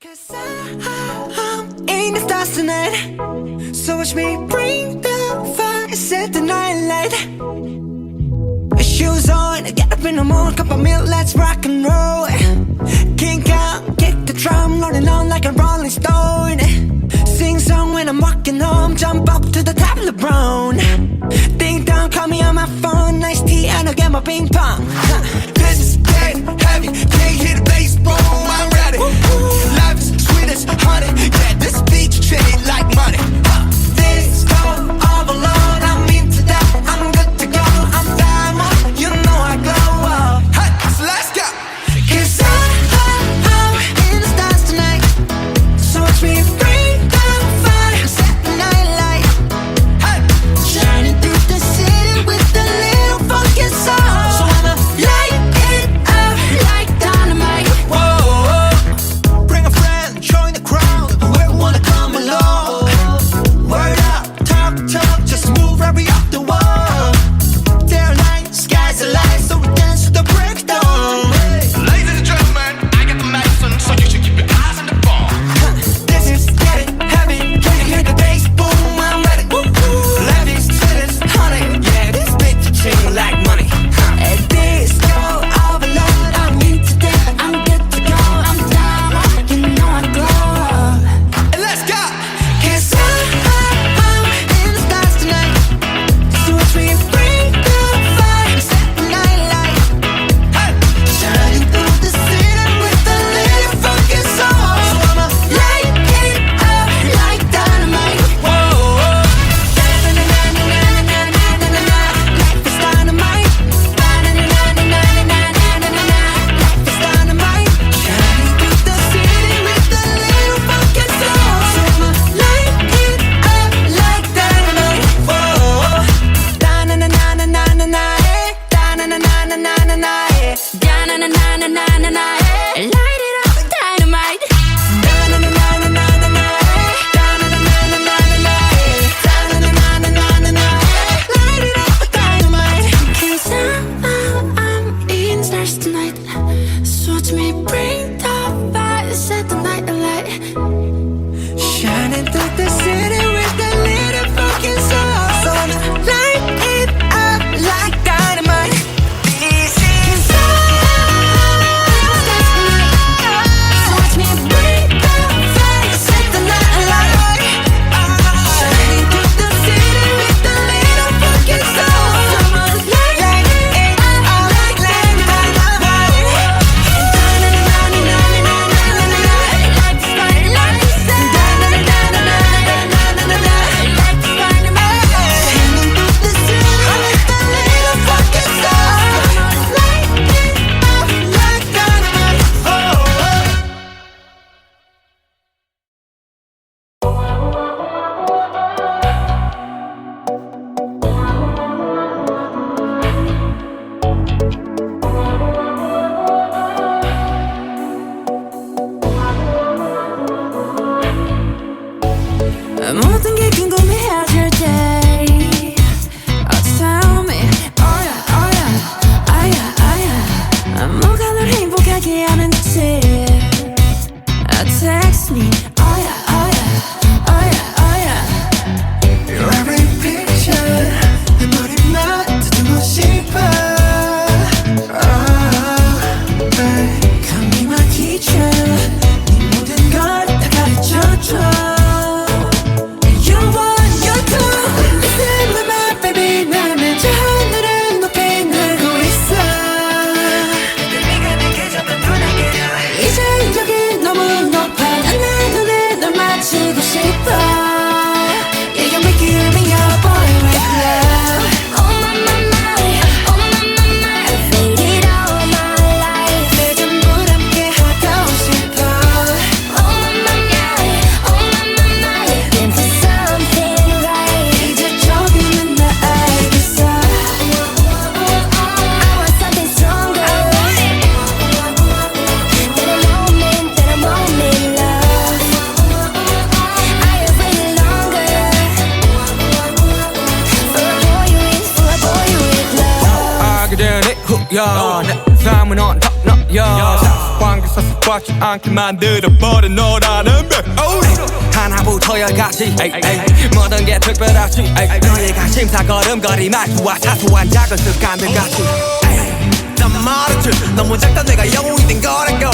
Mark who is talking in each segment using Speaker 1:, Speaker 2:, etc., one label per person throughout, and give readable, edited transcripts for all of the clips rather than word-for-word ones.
Speaker 1: 'Cause I'm in the stars tonight, so watch me bring the fire, set the night light. Shoes on, get up in the morning, cup of milk, let's rock and roll. Kink out, kick the drum, rolling on like a rolling stone. Sing song when I'm walking home, jump up to the top of the brown. Ding dong, call me on my phone, nice tea and I'll get my ping pong. This is getting heavy, can't hear the bass, boom, I'm ready. Life is sweet as honey, yeah, this beat chain like money. This go all alone, I'm into that, I'm good to go, I'm diamond, you know I glow up. Hey, so let's go. 'Cause I'm in the stars tonight, so watch me bring the fire, set the night light. Hey, shining through the city with a little funky soul. So I'ma light it up like dynamite. Whoa, bring a friend, join the crowd, whoever wanna come along. Word up, talk, just move right up the wall. They're like, sky's the light, so we dance to the breakdown.
Speaker 2: Ladies and gentlemen, I got the medicine, so you should keep your eyes on the ball.
Speaker 1: This is getting heavy, can you hear the bass? Boom, I'm ready. Life is sweet as honey, yeah, this beat chain like money. And this go overload, I'm into that, I'm good to go, I'm down, you know I glow. And let's go. 'Cause I'm in the stars tonight, so watch me bring the fire, set the night light. Hey, shining through the city with a little funky soul. So I'ma light it up like dynamite. Whoa, na-na-na-na-na-na-na-na-na-na, life is dynamite. Na-na-na-na-na-na-na-na-na, life is dynamite. Shining through the city with a little funky soul. So I'ma light it up like dynamite. Whoa, da-na-na-na-na-na-na, da-na-na-na-na-na-na, da-na-na-na-na-na-na, light it up like dynamite. Da-na-na-na-na-na-na, da-na-na-na-na-na-na, da-na-na-na-na-na-na, light it up like dynamite. 'Cause I'm in the stars tonight, so watch me bring the fire, set the night alight. Shining through the city with a little funky soul. So I'ma light it up like dynamite. This is so watch me bring the fire, set the night alight. Shining through the city with a little funky soul. So I'ma light it up like dynamite. 모든 게 궁금해질 때 tell me, oh yeah, oh yeah, oh yeah, oh yeah. 뭐가 널 행복하게 하는지 text me, oh yeah, oh yeah, oh yeah, oh yeah. Your every picture 내 머리만 듣고 싶어. Come be my teacher, 네 모든 걸 다 가르쳐줘.
Speaker 3: 내 삶은 on top, no, yo. 관계 사서 받지 않게 만들어버린 너라는 백 하나부터 열까지 모든 게 특별하지 너희가 심사걸음거리 말투와 사소한 작은 습관들같이 난 말했지 너무 작다 내가 영웅이 된 거라고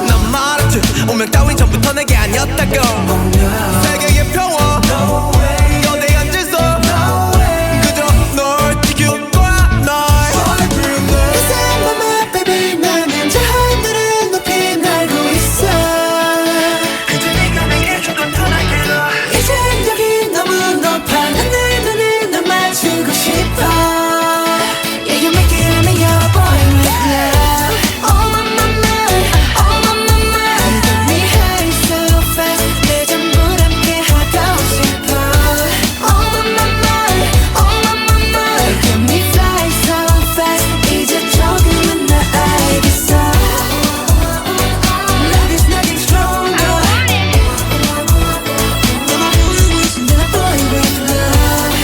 Speaker 3: 난 말했지 운명 따윈 전부터 내게 아니었다고 세계의 평화 거대한 질서 그저 널 지킬 거야 날
Speaker 1: 이상한 맘에 baby 나는 저 하늘을 높이 날고 있어 그저 네가 내게 조금 더 날개로 이젠 여기 너무 높아 난 내 눈을 널 맞추고 싶어 Yeah you make it on me you're a boy with love Oh my my oh my my You get me high so fast 내 전부 함께 하고 싶어 Oh my my oh my my You get me fly so fast 이제 조금은 나 알겠어 Love is nothing stronger than a boy with love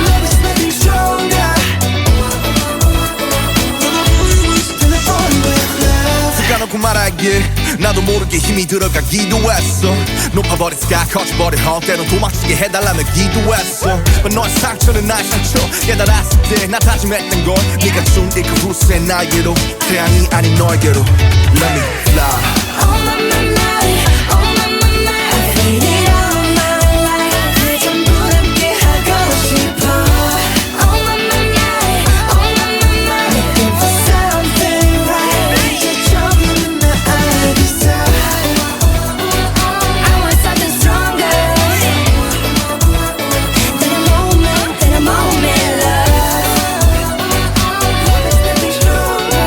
Speaker 1: Love is nothing stronger than a boy with love
Speaker 2: 까놓고 말하길 나도 모르게 힘이 들어가기도 했어 높아버린 sky 커져버린 헛 때론 도망치게 해달라며 기도했어 너의 상처는 나의 상처 깨달았을 때 나 다짐했던 건 네가 준 이 그 후세 날개로 태양이 아닌 너에게로 Let me fly
Speaker 1: Oh my my my oh my my my I feel it all my life 내 전부 함께 하고 싶어 Oh my my my oh my my my Looking for something right 이제 조금은 나 알겠어 I want something stronger than a moment love Love is nothing stronger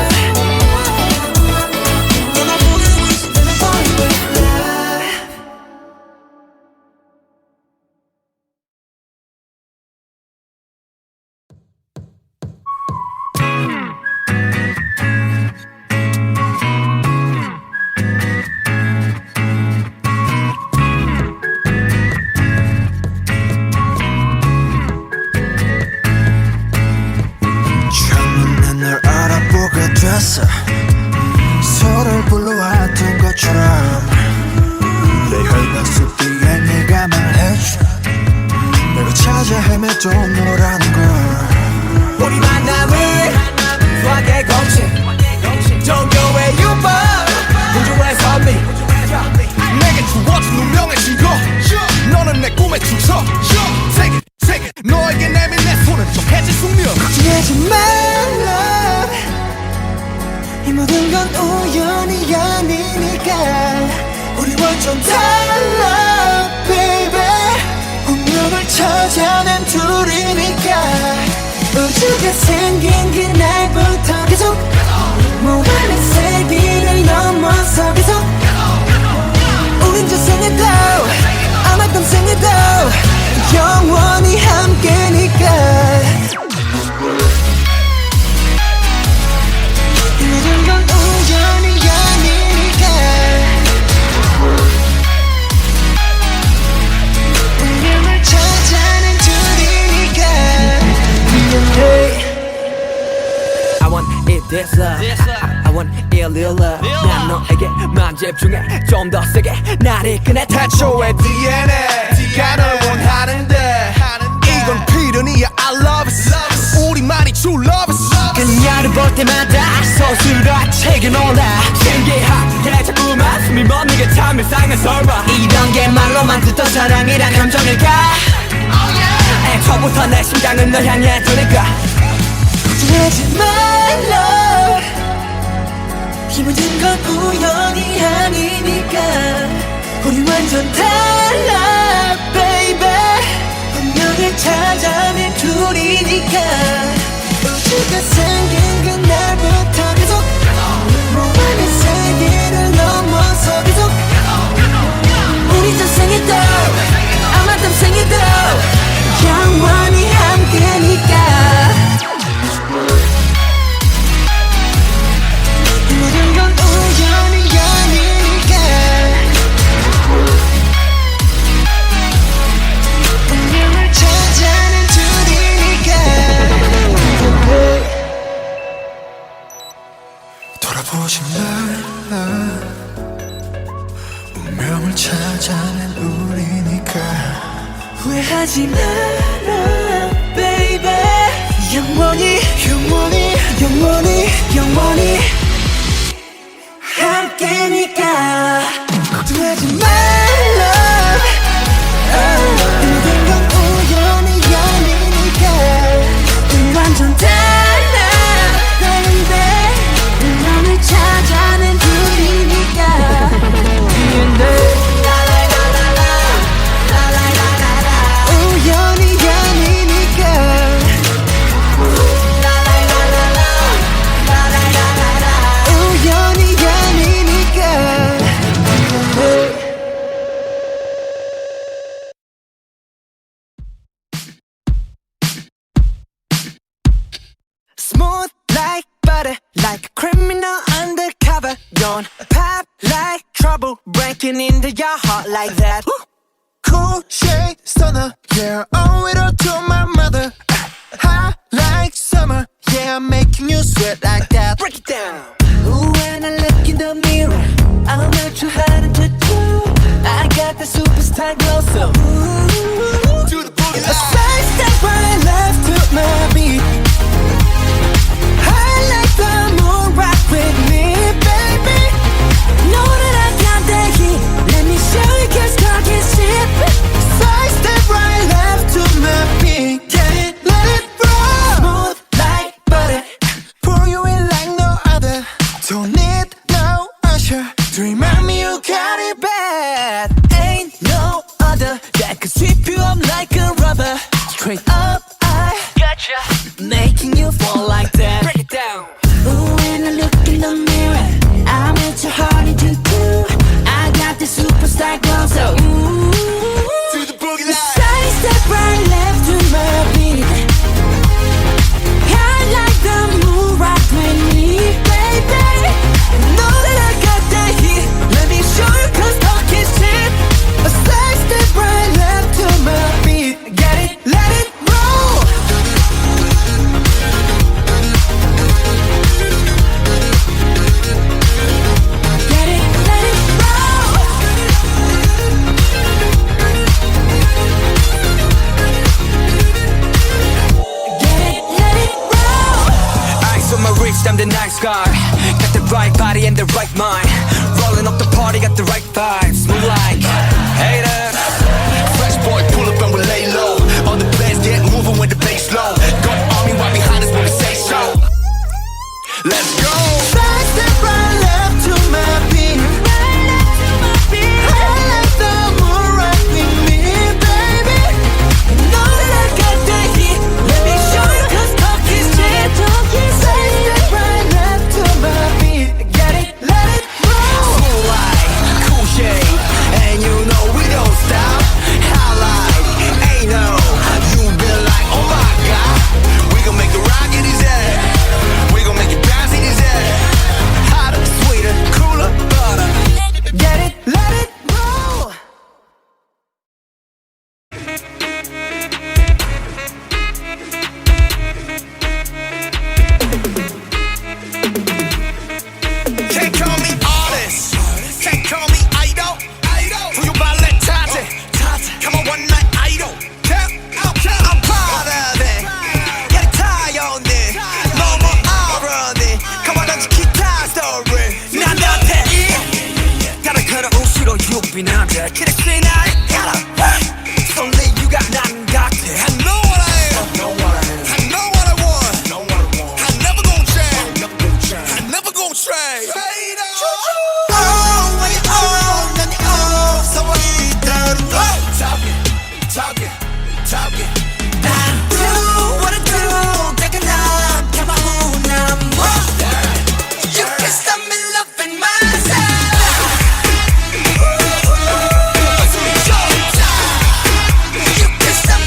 Speaker 1: than a boy with love
Speaker 4: 처음에 널 알아보게 됐어 서로를 불러왔던 것처럼 내 혈관 뒤에 네가 말해줘 내가 찾아 헤매도 너라는 걸
Speaker 3: 우리 만남을 수학의 공식 종교의 유법 우주의 선미
Speaker 2: 내게 주어진 운명의 증거 너는 내 꿈의 주석 Take it 너에게 내민 내 손은 좀 해질 숙명
Speaker 1: 걱정하지 말라 이 모든 건 우연이 아니니까 우리 완전 달라 baby 운명을 찾아낸 둘이니까 우주가 생긴 그날부터 계속 무한의 세기를 넘어서 계속 우린 저 생에도 아마 떤 생에도 영원히 함께니까 이 모든 건 우연이 아니니까 운명을 찾아낸 둘이니까 미안해
Speaker 3: I want it this love I want it real love 난 너에게만 집중해 좀 더 세게 나를 이끄네
Speaker 2: 태초의 DNA가 널 원하는데 이건 필연이야 I love it 우리만이 true love it
Speaker 3: 그녀를 볼 때마다 서술과 책에 놀라 신기하게 자꾸만 숨이 멎는 참 이상한 설마 이런 게 말로만 듣던 사랑이란 감정일까 애초부터 내 심장은 널 향해 두니까
Speaker 1: 걱정하지 말라 이 모든 건 우연이 아니니까 우리 완전 달라 baby 운명을 찾아낸 둘이니까 우주가 생긴 그날부터 계속 무한의 세계를 넘어서 계속 우리 저 생에도 아마 땀 생에도 영원히 함께니까 이 모든 건 우연이 아니니까
Speaker 4: 찾아낸 우리니까
Speaker 1: 후회하지 마라 baby 영원히 영원히 영원히 영원히 함께니까 걱정하지 말라 모든 건 우연이 아니니까 넌 완전 달라 baby 너를 찾아낸 둘이니까 우연이 아니니까 우연이 아니니까 Smooth like butter, like a criminal undercover. Don't pop like trouble, breaking into your heart like that.
Speaker 4: Cool shade stunner, yeah, owe it all to my mother. Hot like summer, yeah, I'm making you sweat like that.
Speaker 1: Break it down. Ooh, when I look in the mirror, I'm not too hard to do. I got the superstar glow, so ooh,
Speaker 2: Do the boogie
Speaker 1: a side step right left to my beat. I like the moon rock with me, baby. Know that I got that heat. Let me show you 'cause talk is cheap.
Speaker 4: Side step right left to my beat. Get it, let it roll.
Speaker 1: Smooth like butter.
Speaker 4: Pour you in like no other. Don't need no usher to remind me you got it bad.
Speaker 1: Ain't no other that could sweep you up like a rubber. Straight up, I gotcha, making you fall like that. Break it down. Ooh, when I look in the mirror, I'm at your heart into two. I got the superstar glow, so ooh.
Speaker 2: Do the boogie line.
Speaker 1: Side step right left to my beat. I like the moon rock with me, baby. Know that I got that heat. Let me show you 'cause talk is cheap.
Speaker 4: A side step right left to my beat. Get it, let it roll.
Speaker 1: Get it, let it roll. Get it, let it roll.
Speaker 3: Ice on my wrist, I'm the nice guy. Got the right body and the right mind. Rolling up the party, got the right vibes. Move like haters.
Speaker 2: Fresh boy, pull up and we lay low. All the players get moving with the bass low. Got army right behind us when we say so. Let's go.
Speaker 4: Side step right left to my beat. I like the moon rock with me, baby.
Speaker 1: Know that I got that heat. Let me show you 'cause talk is cheap.
Speaker 4: Side step right left to my beat. Get it, let it roll.
Speaker 3: Cool like, cool shade. And you know we don't stop. High like, ain't no. You been like, oh my god.
Speaker 2: We gon' make the rocket his head. We gon' make it bounce in his head.
Speaker 3: Hotter, sweeter, cooler, butter.
Speaker 1: Get it, let it roll.
Speaker 2: Can't call me artist. Can't call me idol. Who you ballet Tati? Come on, one night idol. I'm proud of it. Yeah, the tie on it. No more irony. Come on, don't you keep that story.
Speaker 3: 난 너한테 다른 그런 옷으로 유빈한데 그랬지 날 알아. Only you got 난 같아.
Speaker 2: I know what I am. I know what I want. I never gon' change. I never gon' trade.
Speaker 4: Oh, when you own, then you own. Someone eat that.
Speaker 2: Talking.
Speaker 1: Do what I do. Take a nap. Come on, I'm you can stop me loving myself. You can stop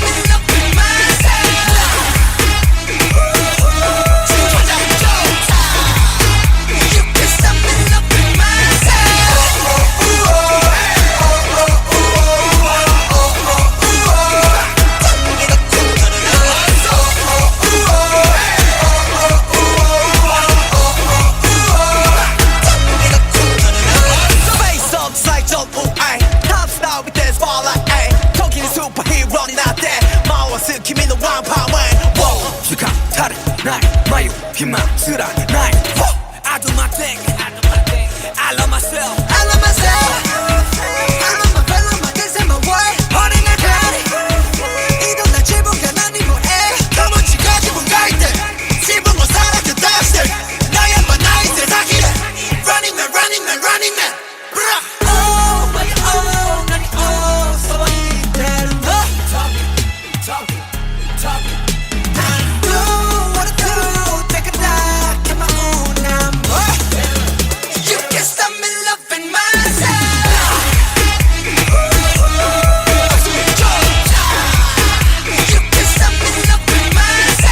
Speaker 3: 희망스러운 나의 I do my thing I love myself
Speaker 1: I love myself I love my fellow my kids and my world 어린애 별이 이런 날 지붕에 난 이 뭐해 검은치가 지붕 가이드 지붕을 사라져 다시 나야만 나의 세상이래 Running man running man running man Oh my oh 난 oh so 이대로 너 Talking Do what I do take a knock at my own number You can stop me loving myself You can stop me loving myself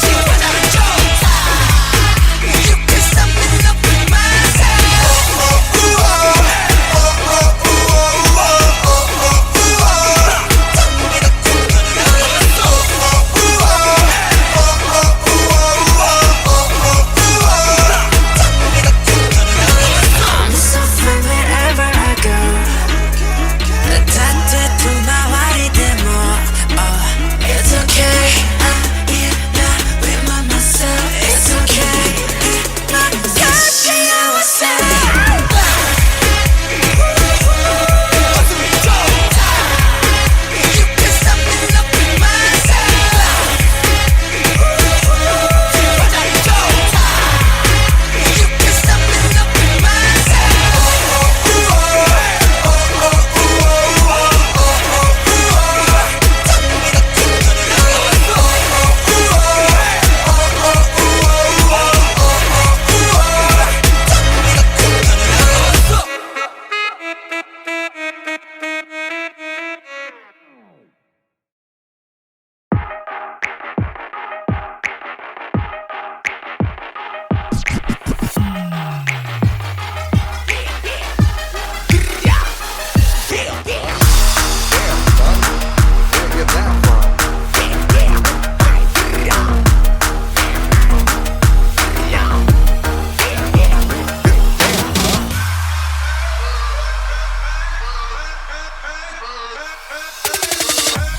Speaker 1: 지금 나를 줘 You can stop me loving I'm so free wherever I go 따뜻해 나와리 데모 It's okay I'm with myself It's okay 같이 You can stop me loving myself You can stop me loving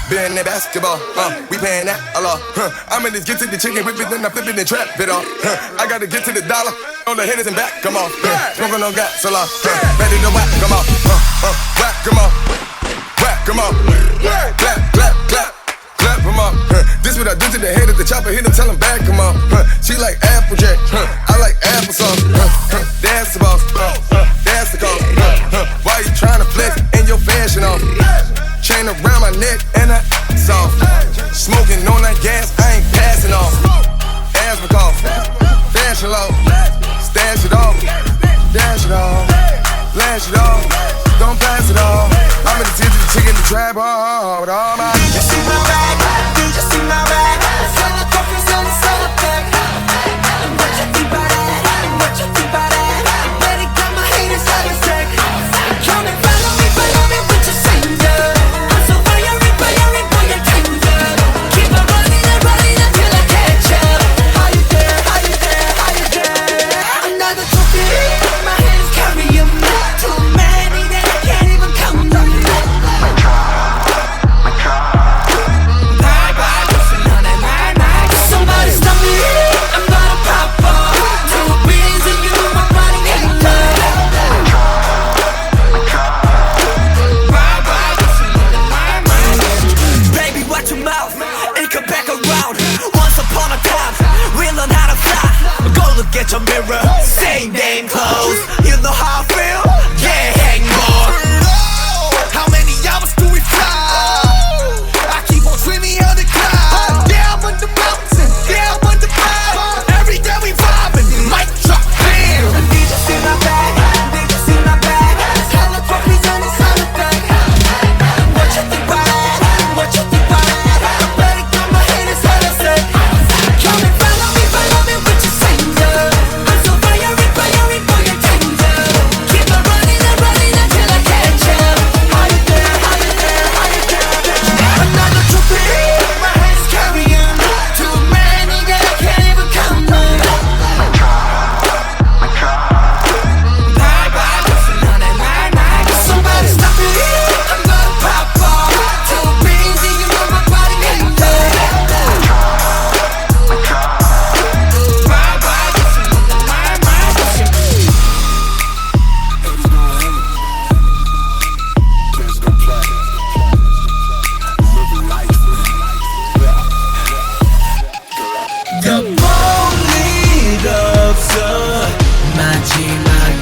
Speaker 2: Been that basketball, we paying that a lot. I'm in this get to the chicken whip it, then I'm flipping and trap it off. I gotta get to the dollar on the hitters and back, come on. Smoking on gas a lot, ready to whack, come on. Whack, come on. Whack, come on. Clap, clap, clap, clap, come on. This what I do to the head of the chopper, hit him, tell him back, come on. She like Applejack, I like applesauce. That's the boss, that's the cost. Why you tryna flex in your fashion off? Chain around my neck and I soft. Smoking on that gas, I ain't passing off. Asthma cough, fashion low. Stash it off, dash it off, flash it off. Don't pass it off. I'm in the tip of the chicken, the trap hard with all my.
Speaker 1: You see my bag, do you see my bag? Sell the coffee, sell the pack. What you think about that? What you think about that? Better got my haters on the stack. Come and follow me with your singer. I'm so fiery, boy, you're tender. Keep on running until I catch up. How you there? How you there? How you there? Another trophy, my hands carry 'em. Too many that I can't even count them. Bye bye, listen on that.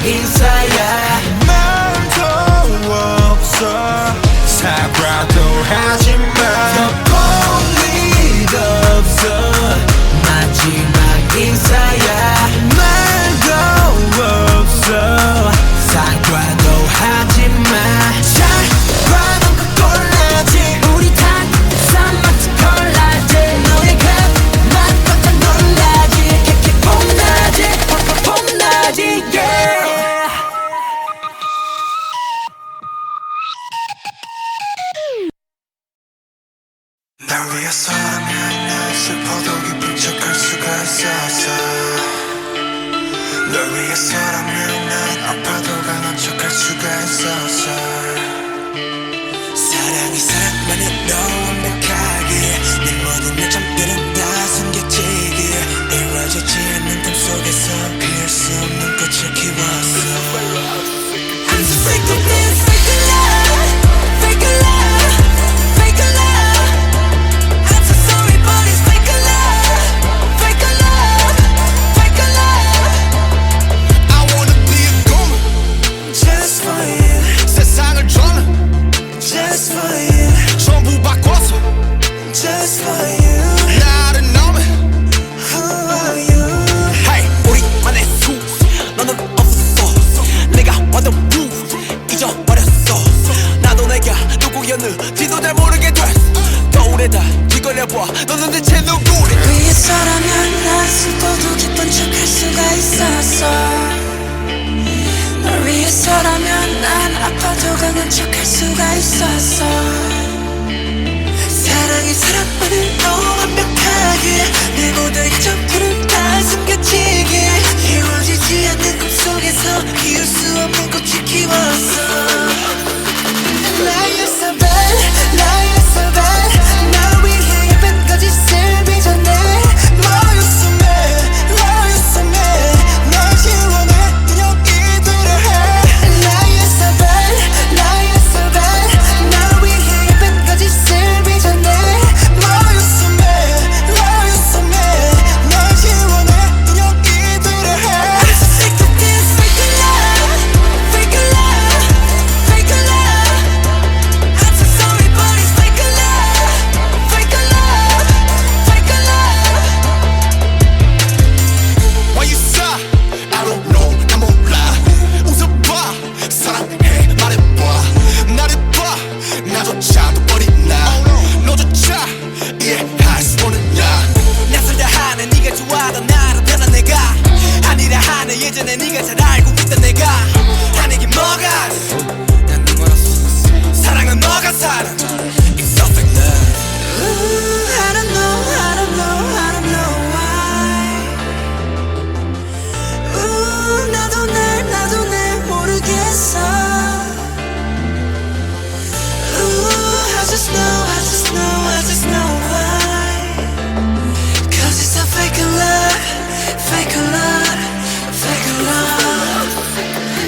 Speaker 3: 인사야
Speaker 4: 말도 없어 사과도 하지마
Speaker 3: 볼 일 없어 마지막 인사야
Speaker 4: 말도 없어
Speaker 3: 사과도 하지마 잘 봐놓고 골라지 우리 단상 마치 콜라지 너의 그 맛보다 놀라지 캐캐 폼나지 폼폼 폼나지 yeah
Speaker 4: 날 위해서라면 난 슬퍼도 기쁜 척할 수가 있었어 널 위해서라면 난 아파도 강한 척할 수가 있었어
Speaker 1: 사랑이 사랑만으로 완벽하게 내 모든 약점들은 다 숨겨지게 이루어지지 않는 꿈속에서 피울 수 없는 꽃을 키웠어 I'm so sick of this fake love fake love fake love I'm so sorry but it's fake love fake love fake love
Speaker 2: I wanna be a goon
Speaker 1: just for you
Speaker 2: 세상을 저는
Speaker 1: just for you
Speaker 2: 전부 바꿔서
Speaker 1: just for you
Speaker 2: 나를 넘은
Speaker 1: who are you
Speaker 3: Hey 우리만의 수 너는 없었어 내가 완전 루 잊어버렸어 나도 내가 누구였는지도 잘 모르게 됐어 거울에다 뒤걸려봐 너는 대체 누구래
Speaker 1: 위해서라면 난 슬퍼도 기쁜 척할 수가 있었어 널 위해서라면 난 아파도 강한 척할 수가 있었어 사랑이 사랑만으로 완벽하게 내 모든 약점들은 다 숨겨지게 이루어지지 않는 꿈속에서 피울 수 없는 꽃을 키웠어 Lie you're so bad, lie you're so bad 날 위해 예쁜 거짓을 빚어내 Lie you're so mad, lie you're so mad 날 지워내 그냥 이대로 해 Lie you're so bad, lie you're so bad 날 위해 예쁜 거짓을 빚어내 Lie you're so mad, lie you're so mad 날 지워내 그냥 이대로 해 I'm so sick of this fake love, fake love, fake love I'm so sorry but it's fake love fake love fake love
Speaker 2: Why you sigh? I don't know 난 몰라 웃어봐 사랑해 말해봐 나를 봐 나조차도 어린 나 너조차 이해할 수 없는 나
Speaker 3: 낯설다 하는 네가 좋아하던 나로 변한 내가 아니라 하는 예전에 네가 잘 알고 있던 내가 하는 뭐가 난 멀었어 사랑은 뭐가 사랑 It's so fake love
Speaker 1: Ooh, I don't know, I don't know, I don't know why Ooh, 나도 날 모르겠어 Ooh, I just know, I just know, I just know why Cause it's a fake love, fake love, fake love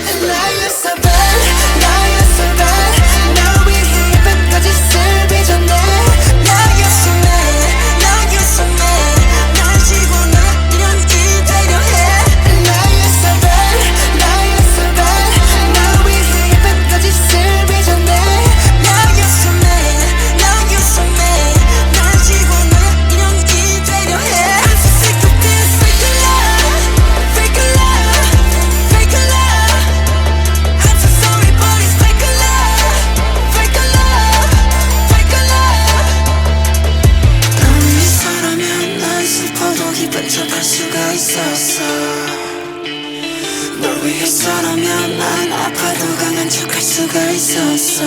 Speaker 1: And now you're so bad, now you're so bad 날 위해 예쁜 거짓을 빚어내 Now you're so mad, now you're so mad 날 지워내 이런 이대로 해 Now you're so bad, now you're so bad 날 위해 예쁜 거짓을 빚어내 Now you're so mad, now you're so mad 날 지워내 이런 이대로 해 I'm so sick of this fake love, fake love, fake love I'm so sorry but it's fake love, fake love, fake love 널 위해서라면 난 슬퍼도 기쁜 척할 수가 있었어 널 위해서라면 난 아파도 강한 척할 수가 있었어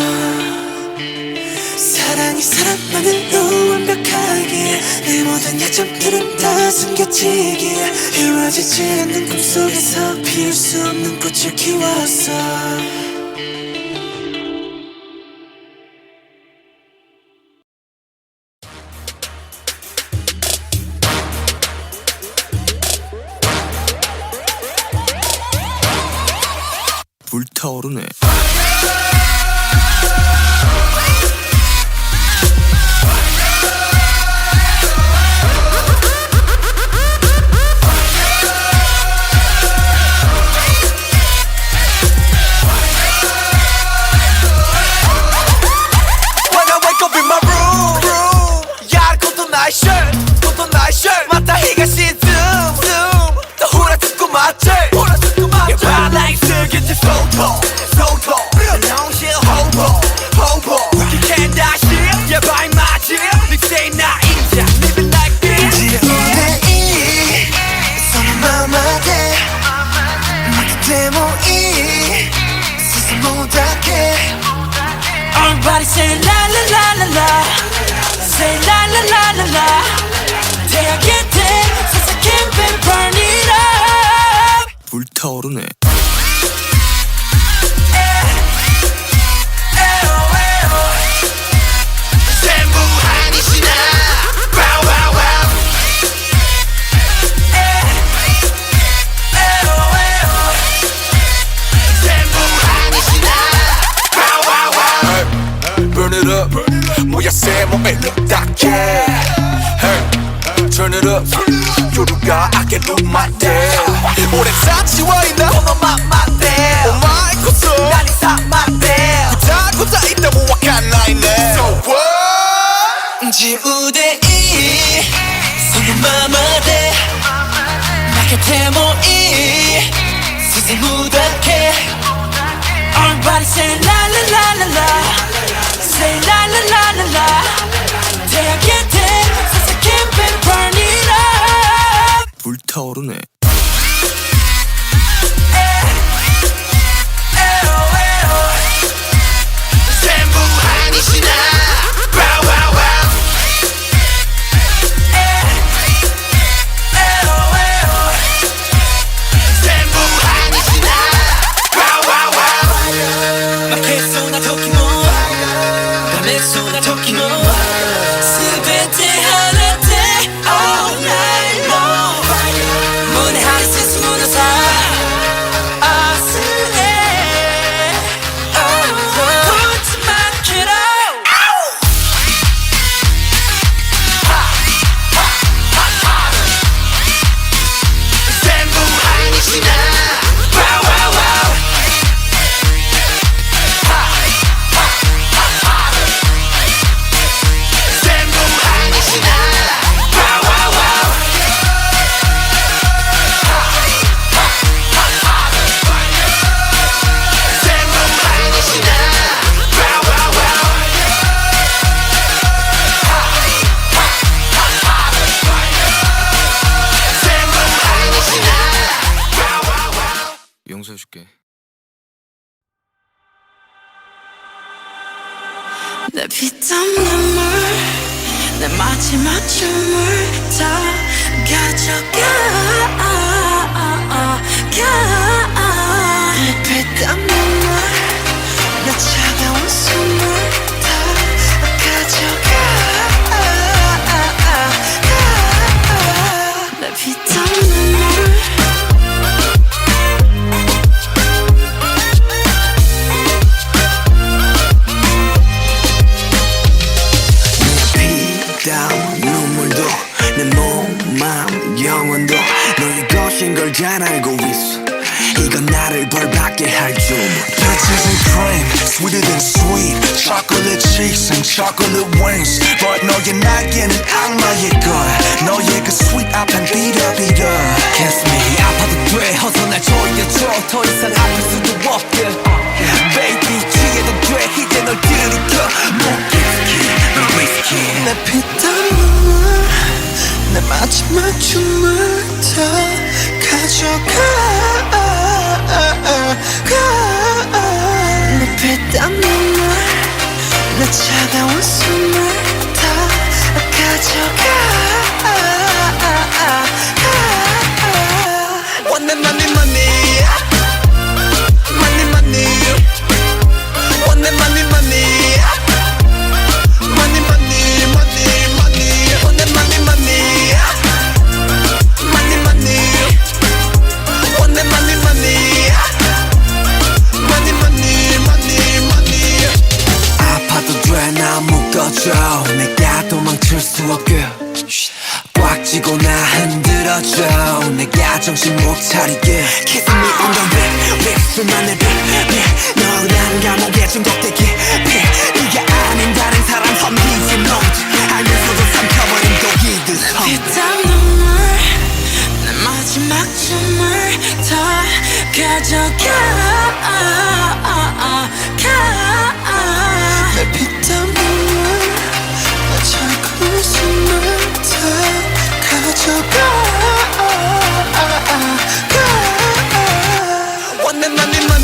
Speaker 1: 사랑이 사랑만으로 완벽하게 내 모든 약점들은 다 숨겨지게 이루어지지 않는 꿈속에서 피울 수 없는 꽃을 키웠어
Speaker 3: 불타오르네
Speaker 1: 스스무닥해 Everybody say la la la la la Say la la la la la 대학의 때 세상 campaign burn it up
Speaker 3: 불타오르네
Speaker 1: 전부 아니시나 Wow wow wow 전부 아니시나 Wow wow wow
Speaker 2: Burn it up 뭐야 새 몸에 딱해 Hey Turn it up 요루가 I can do my damn 오랜 사치와이나
Speaker 1: 너만 맞대
Speaker 2: Oh my 고소
Speaker 1: 난 이상 맞대
Speaker 2: 고자 있다 모악한 나이네 So what
Speaker 1: 지우대 이 손마마대 나곁에 모이 스스무닥해 Everybody say la la la la la Say la la la la la 대학의 때 세상 campaign burn it up
Speaker 3: 불타오르네
Speaker 1: 전부 아니시나 Wow wow wow 전부 아니시나 Wow wow wow 막혔소나 토끼모 밤에소나 토끼모 스베테 하나대 All night long 문에 하이센스 무너사 아스에 붙지 마키로 전부 아니시나 Wow wow wow 전부 아니시나 Wow wow wow 전부 아니시나 Wow wow wow 전부 아니시나 Wow wow wow
Speaker 3: 용서해줄게
Speaker 1: 내 피땀 눈물 내 마지막 춤을 다 가져가 내 피땀 눈물 내 차가운 숨을 다 가져가 내 피땀 눈물
Speaker 5: 피땀 눈물도 내 몸, 마음, 영혼도 너의 것인 걸 잘 알고 있어 이건 나를 벌받게 할 줄
Speaker 4: Peaches and cream, sweeter than sweet Chocolate cheeks and chocolate wings But 너의 날개는 악마의 걸 너의 그 sweet 앞엔 비려비려
Speaker 3: Kiss me 아파도 돼 어서 날 조여줘 더 이상 아플 수도 없게 Baby 취해도 돼 이제 널 들이켜 너 위스키
Speaker 4: 내 피땀 눈물 내 마지막 춤을 다 가져가
Speaker 1: 내 피땀 눈물 내 차가운 숨을 다 가져가
Speaker 4: Want that money money Money money Want that money money Money money money money Want that money money Money money Want that money money Money money money money
Speaker 5: 아파도 돼 나 묶어줘 내가 도망칠 수 없게 꽉 쥐고 나 흔들어줘 내가 정신 못 차리게 Kiss me on the lip 립술만 내 너란 감옥에 중독되게 네가 아닌 다른 사람 섬기지 못해 알면서도 삼켜버린 독이듯
Speaker 1: 피땀 눈물 내 마지막 춤을 다 가져가
Speaker 4: 내 피땀 눈물 내 차가운 숨을 다 가져가 Want that money money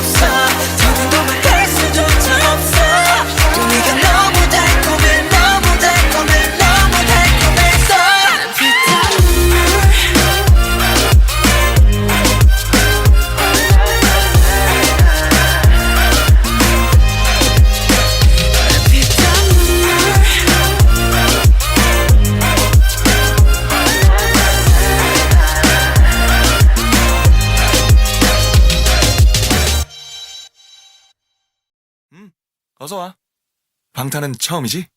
Speaker 1: 없어 더는 고백할 수조차 없어 또 네가 너무 달콤해 너무 달콤해 너무 달콤해서
Speaker 2: 어서와. 방탄은 처음이지?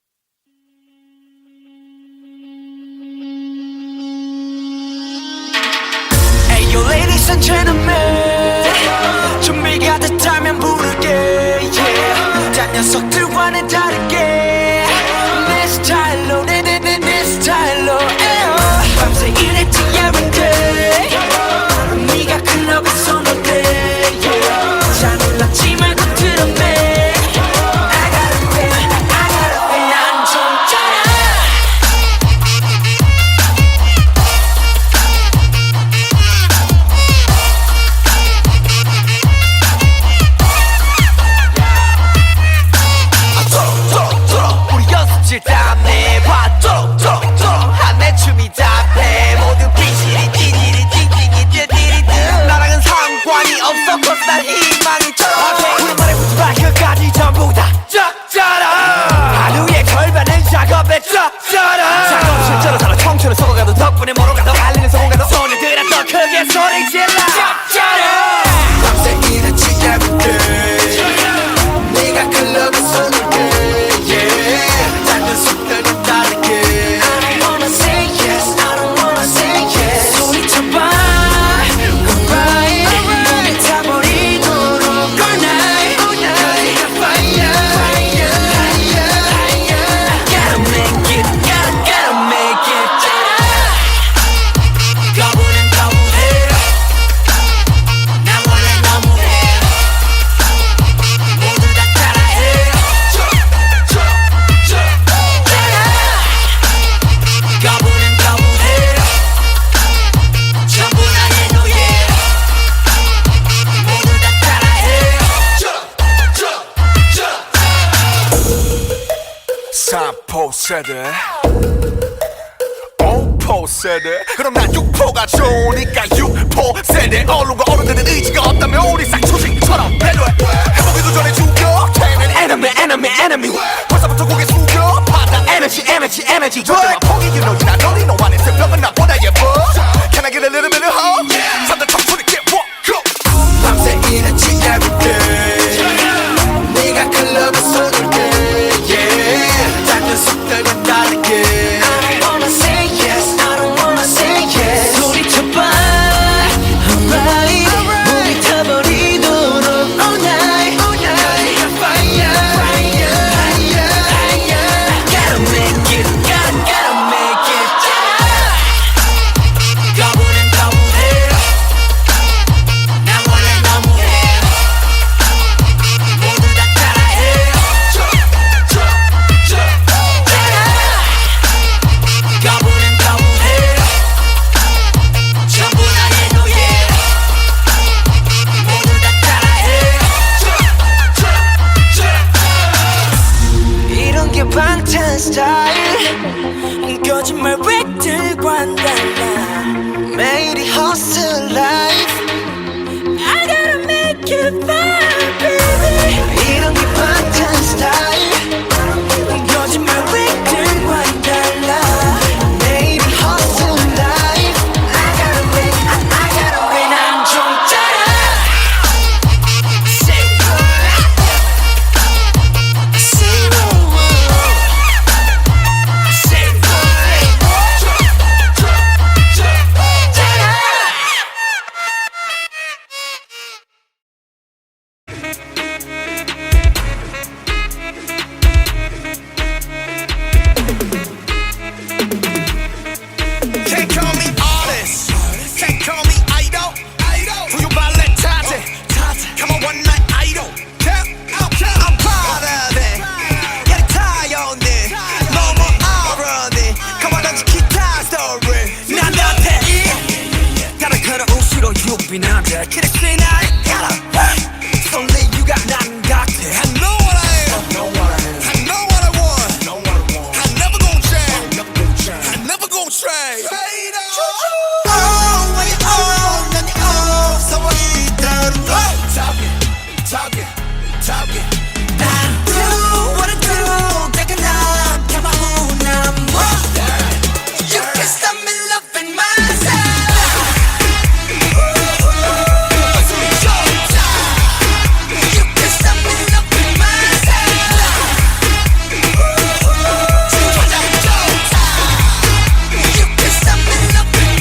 Speaker 1: Hey yo ladies and gentlemen 준비가 됐다면 부를게 yeah. 딴 녀석들과는 다르게 내 스타일로 내 스타일로 밤새 일했지 every day 네가 클럽에 손을 대 yeah. 잘 놀랐지 말고 들어매 작업 실제로 살아 청춘을 속아가도 덕분에 멀어가도 알리는 성공가도 소녀들아 더 크게 소리 질러 밤새 일했지 every day 네가 클럽에 손을 대 yeah. 작은 숲들과 다르게 I don't wanna say yes I don't wanna say yes 소리쳐봐 alright 몸이 타버리도록 all night 너희가 fire Gotta make it gotta make it 거부는 거부해 나 원래 너무해 모두 다 따라해 거부는 거부해 전부 나의 노예 모두 다 따라해
Speaker 2: 3포 세대 5포 세대 그럼 난 6포가 좋으니까 6포 세대 언론과 어른들은 의지가 없다면 우리 쌍초식처럼 배려해 해보기도 전에 죽여
Speaker 1: enemy
Speaker 2: 벌써부터 고개 숙여 받아
Speaker 1: energy
Speaker 2: 절대로 포기 you know you're not lonely no one is 병은 나보다 예뻐 Can I get a little bit of hope? 산들 청춘이 get walk go
Speaker 1: 밤새 일했지 every day 네가 클럽에 손을 대 yeah. 작은 숲들과 다르게 I don't wanna say yes I don't wanna say yes 소리쳐봐 alright 몸이 타버리도록 all night 너희가 fire Gotta make it gotta make it 거부는 거부해 나 원래 너무해 모두 다 따라해 거부는 거부해 전부 나의 노예 모두 다 따라해 이런 게 방탄 스타일 거짓말 획들과는 달라 매일이 hustle life I gotta make it fun baby 이런 게 방탄 스타일 거짓말 획들과는 달라 매일이 hustle life I gotta win 난 좀 짜라 Say
Speaker 2: Can't call me artist Can't call me idol 부유 발레 타제 Come on one night idol I'm proud of it Yeah 타연네 너무 어른해 Come on 던지 기타 story
Speaker 1: 난 너한테
Speaker 3: 다른 그런 우시로 유빈한데 그래 나를 알아 손 이유가 난 같아.
Speaker 2: I know what I am. I know what I want. I never gon' change. I never gon' trade.
Speaker 1: Oh, when you own, 난 없어 이대로
Speaker 2: Talking.
Speaker 1: Do what I do, take a nap, come on, I'm you can stop me loving myself. You can stop me loving myself. You can stop me loving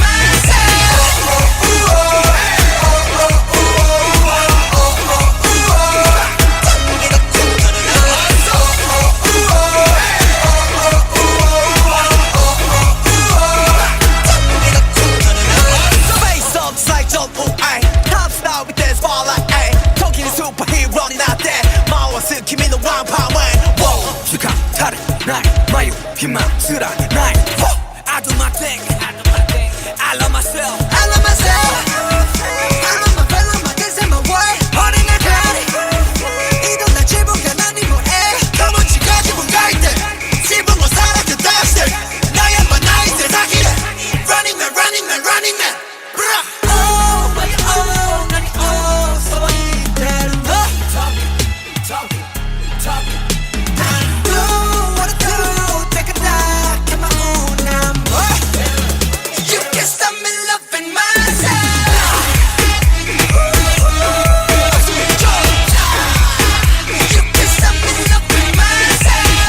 Speaker 3: Face up, side jump, ay. Top star with that spotlight, ay. 토끼는 슈퍼히어로는 나대. 마워스 김이는 왕파만. Whoa, 축하 다른 나의 마유 희망스러운 나의. I do my thing. I love myself.
Speaker 1: I love myself. I love my fellow, my kids and my world. 어린 날 가리. 이런 날 지붕가 난 이 뭐해. 너무 지가 지붕 가이때. 지붕을 살았던 다시. 나야만 나의 세상이래. Running man. Oh, baby, oh, 난 없어 이대로 Do what I do, take a nap, come on, I'm you can stop me loving myself. You can stop me loving myself.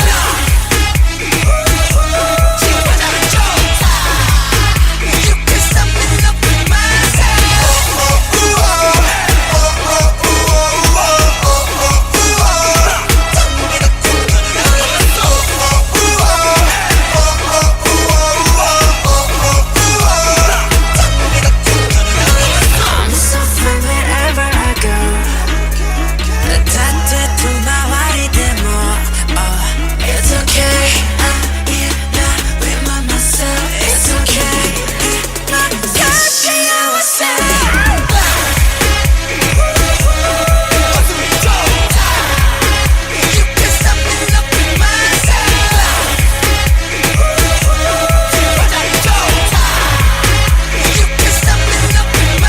Speaker 1: You can stop me loving I'm so free wherever I go. 따뜻해 나와리 데모. It's okay. I'm with myself. It's okay. Cause I was sad. You can stop me loving myself. You can stop me loving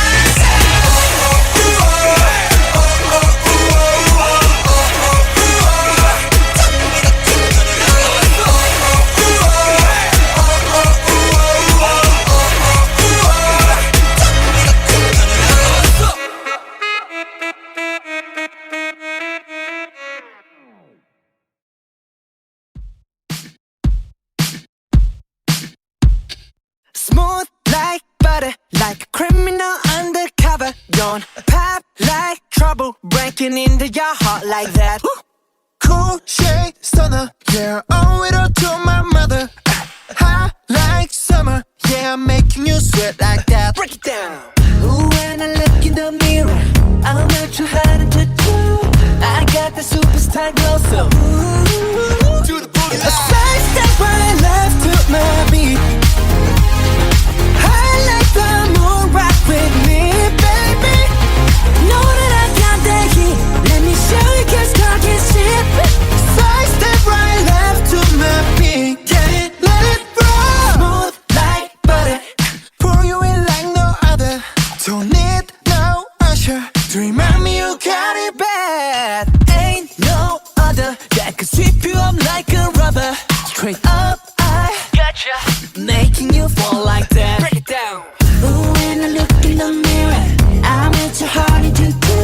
Speaker 1: Smooth like butter, like a criminal undercover. Don't pop like trouble, breaking into your heart like that.
Speaker 6: Cool shade stunner, yeah, owe it all to my mother. Hot like summer, yeah, I'm making you sweat like that.
Speaker 1: Break it down. Ooh, when I look in the mirror, I'm not too hard to do. I got the superstar glow, so ooh,
Speaker 2: Do the boogie
Speaker 1: a side step right left to my beat. I like the moon rock with me, baby. Know that I got that heat. Let me show you, 'cause talk is cheap.
Speaker 6: Side step right left to my beat. Get it, let it roll.
Speaker 1: Smooth like butter.
Speaker 6: Pour you in like no other. Don't need no usher to remind me you got it bad.
Speaker 1: Ain't no other that could sweep you up like a rubber. Straight up, I gotcha, making you fall like that. Break it down. Ooh, when I look in the mirror, I'm at your heart to do.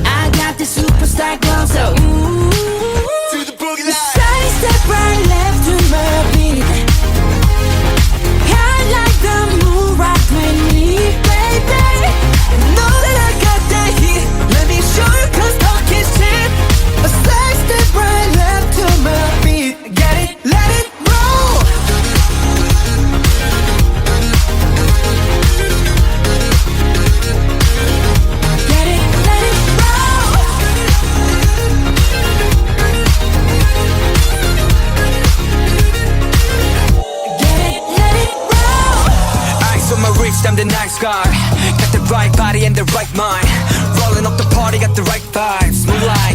Speaker 1: I got the superstar glow, so ooh.
Speaker 2: Do the boogie line.
Speaker 1: Side step right left to my beat. I like the moon rock with me, baby. Know that I got that heat. Let me show you, 'cause talk is cheap.
Speaker 6: A side step right left to my beat. Get it, let it roll.
Speaker 1: Get it, let it roll. Get it, let it roll.
Speaker 3: Ice on my wrist, I'm the nice guy. Got the right body and the right mind. Rolling up the party, got the right vibes. Move like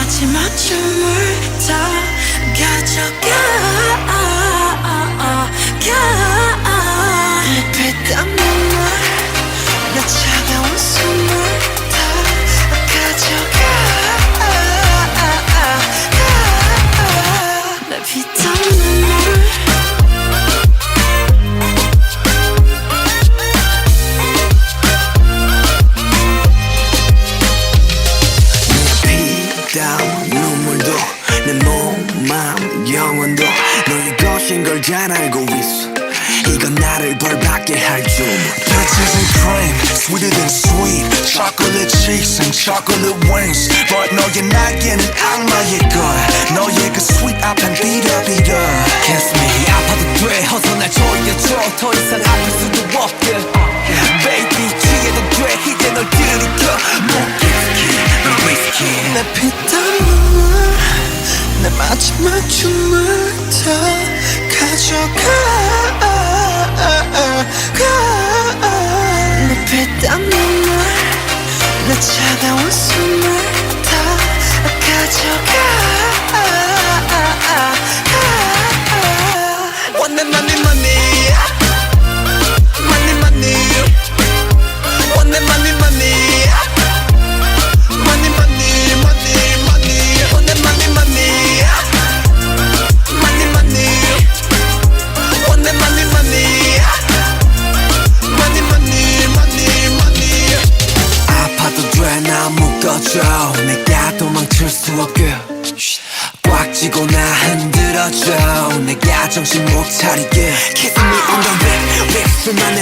Speaker 1: 마지막 춤을 다 가져가 내 피땀 눈물 내 차가운 숨을 다 가져가 내 피땀 눈물
Speaker 5: 눈물도 내 몸, 마음, 영혼도 너의 것인 걸 잘 알고 있어 이건 나를 벌받게 할 줄
Speaker 4: Peaches and cream, sweeter than sweet Chocolate cheeks and chocolate wings But 너의 날개는 악마의 걸 너의 그 sweet 앞엔 비려비려
Speaker 5: Kiss me 아파도 돼 어서 날 조여줘 더 이상 아플 수도 없게 Baby 취해도 돼 이제 널 들이켜 너 whiskey
Speaker 6: 내 피땀 눈물 내 마지막 춤을 다 가져가
Speaker 1: 내 피땀 눈물 내 차가운 숨을 다 가져가
Speaker 3: 원내 money money money money 원내 money money money money money money 원내 money money money money 원내 money money money money money money
Speaker 5: 아파도 돼 나 묶어줘 내가 도망칠 수 없게 꽉 쥐고 나 흔들어줘 내가 정신 못 차리게 Kiss me on the lip 립술만 내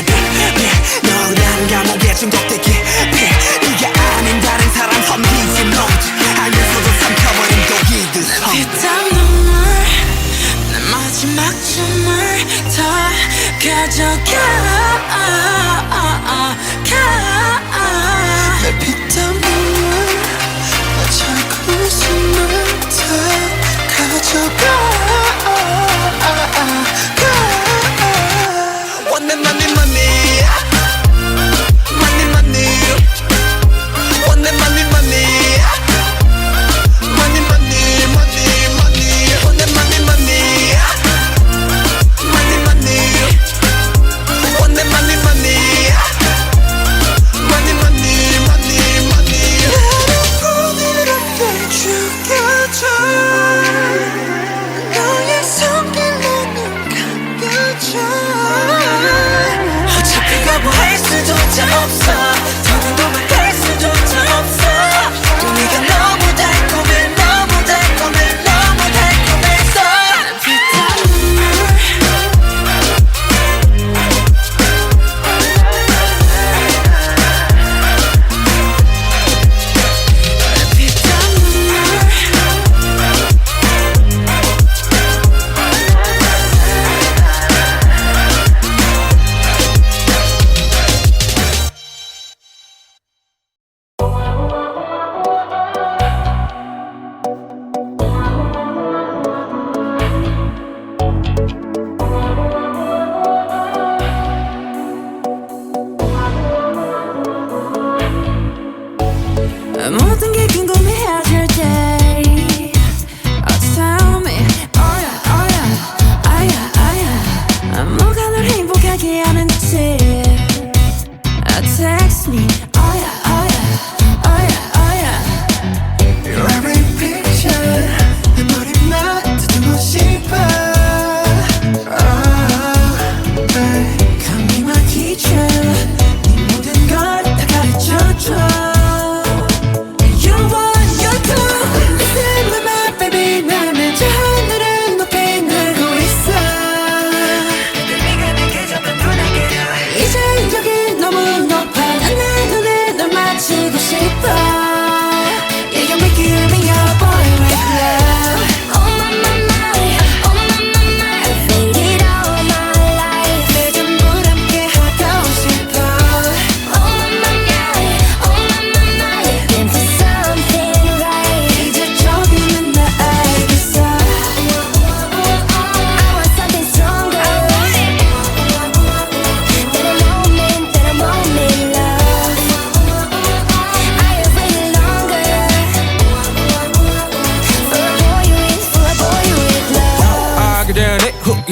Speaker 5: 너란 감옥에 중독되게 네가 아닌 다른 사람 섬기지 못해 알면서도 삼켜버린 독이듯
Speaker 1: 피땀 눈물 내 마지막 춤을 다 가져가
Speaker 6: 내 피땀 눈물 내 차가운 숨을 다 가져가
Speaker 3: 원내 money money money money 원내 money money money money money money 원내 money money money money 원내 money money money money money money
Speaker 6: 나를 꿈이롭게 죽여줘 너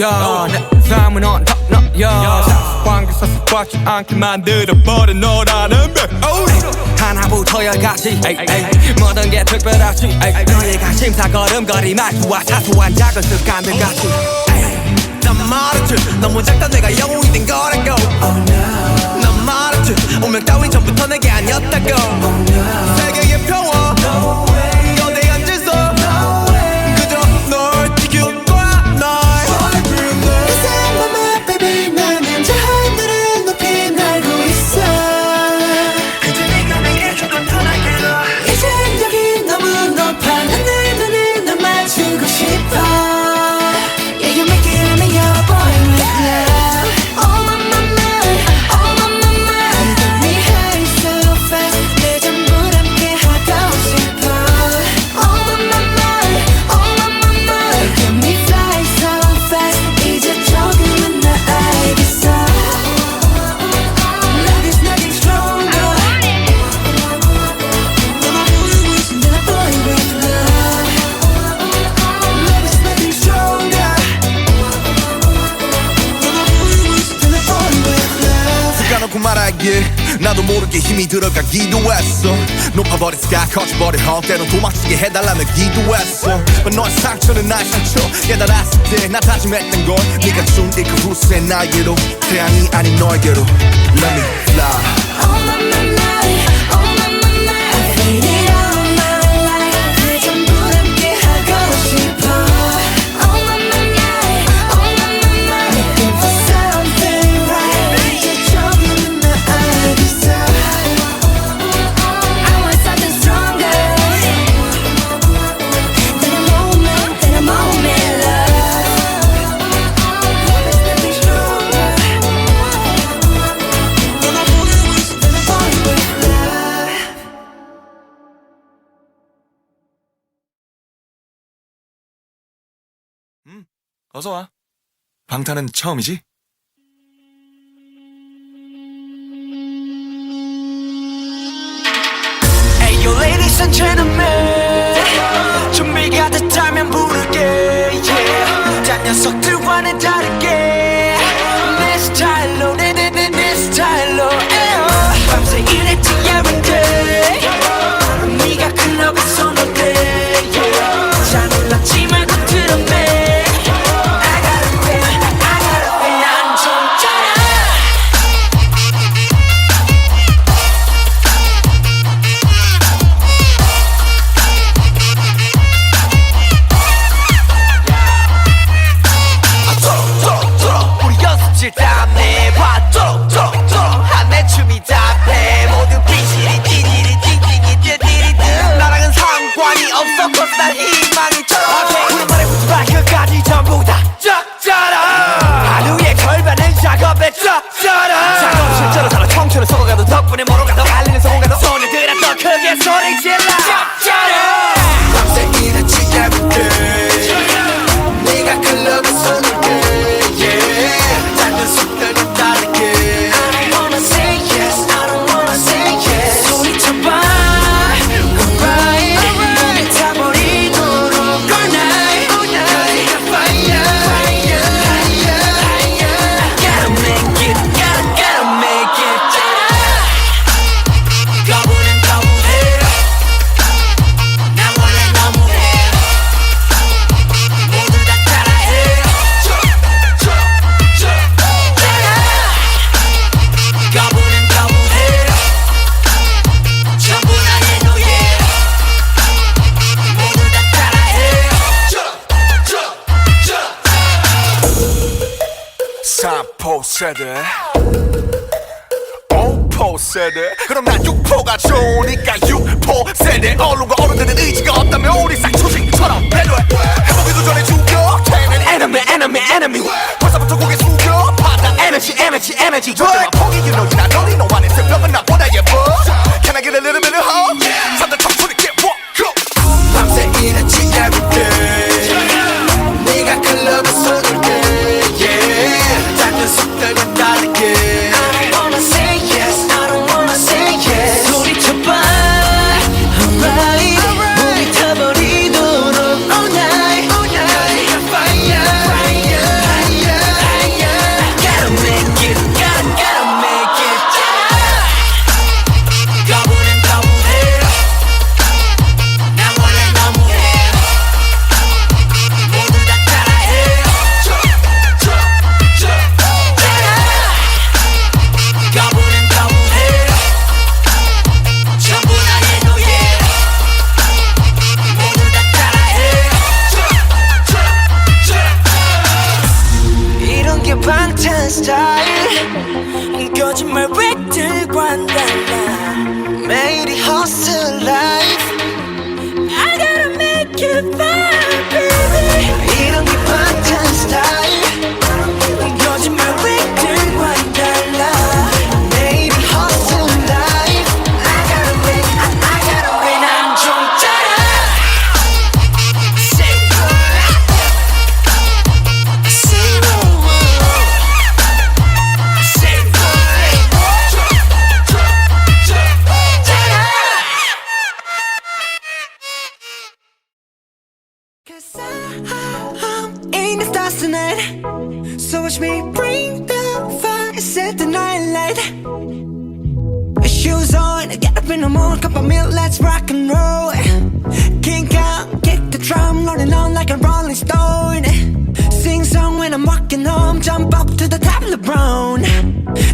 Speaker 3: 야, 내 삶은 on top, no, 야 관계에서 꽉지 않게 만들어버린 너라는 배 하나부터 열까지 모든 게 특별하지 너의 관심사 걸음걸이 말투와 사소한 작은 습관들같이
Speaker 2: 난 말했지 너무 작다 내가 영웅이 된 거라고 난 말했지 운명 따윈 전부터 내게 아니었다고 세계의 평화 거대한 질서 그저 널 지킬 거야 날
Speaker 6: 이상한 맘에 baby 나는 저 하늘을 높이 날고 있어
Speaker 2: 그저 네가 내게 조금 더 날개로
Speaker 6: 이젠 여기 너무 높아 난 눈을 널 맞추고 싶어 Yeah you make it on your boy with love Oh my mind, oh my mind You get me high so fast 내 전부 함께 하고 싶어 Oh my mind, oh my mind You get me fly so fast 이제 조금은 나 알겠어 Love is nothing stronger than a boy with love Love is nothing stronger than a boy with love
Speaker 2: 까놓고 말하길 나도 모르게 힘이 들어가기도 했어 높아버린 스카 커져버린 헛 때론 도망치게 해달라며 기도했어 너의 상처는 나의 상처 깨달았을 때 나 다짐했던 건 네가 준 이 그 후세 날개로 태양이 아닌 너에게로 Let me fly
Speaker 6: Oh my mind, oh my mind I feel it all my life 내 전부 함께 하고 싶어 Oh my mind, oh my mind Looking for something right 이제 조금은 나 알겠어 I want something stronger than a moment love Love is nothing stronger than a boy with love
Speaker 2: 어서와 방탄은 처음이지?
Speaker 1: Hey yo ladies and gentlemen 준비가 됐다면 부를게 yeah. 딴 녀석들과는 다르게 내 스타일로 내 스타일로 밤새 일했지 every day 네가 클럽에 손을 대 yeah. 잘 놀랐지 말고 들었네 I gotta win 난 좀 짜라 우리 연습실 땀내 봐 한내 춤이 답해 모두 삐지리 띠지리 띵띵이 띠디리드 나랑은 상관이 없어 cause 난 희망이 쩔어 우리 머리부터 발끝까지 전부 다 쩍쩔어 하루에 걸반을 작업에 쩍쩔어 작업실처럼 살아 청춘을 속아가도 덕분에 모로가도 갈리는 소고가도 소녀들아 더 크게 소리 질러 쩍쩔어 밤새 일했지 every day 네가 클럽에 손을 대 yeah. 작은 숲들과 다르게 I don't wanna say yes I don't wanna say yes 소리쳐봐 Alright 몸이 타버리도록 All night 너희가 fire Gotta make it gotta make it 거부는 거부해 나 원래 너무해 모두 다 따라해 거부는 거부해 전부 나의 노예 모두 다 따라해
Speaker 2: 삼포 세대 5포 세대 그럼 난 6포가 좋으니까 6포 세대 언론과 어른들은 의지가 없다면 우리 싹초식처럼 배려해 해보기도 전에 죽여 enemy 벌써부터 고개 숙여 받아 energy 절대로 포기기 너희나 너희 너 안에 새벽은 나보다 예뻐 Can I get a little bit of hope? 산다 청춘이 get walk
Speaker 1: 밤새 일했지 every day 네가 클럽에 손을 대 yeah. 작은 숲들과 다르게 I don't wanna say yes I don't wanna say yes 소리쳐봐 Alright 몸이 타버리도록 All night 너희가 fire
Speaker 6: 스타일 거짓말 왜 들고 한달라 매일이 hustle life I gotta make you fine baby 이런 게 반찬 스타일 거짓말 왜 들고 한달라 매일이 hustle life I gotta win 난 좀 짜라
Speaker 1: Cause I'm in the stars tonight. So watch me bring the fire, set the night light. Shoes on, get up in the morning, cup of milk, let's rock and roll. Kink out, kick the drum, rolling on like a rolling stone. Sing song when I'm walking home, jump up to the top of the brown.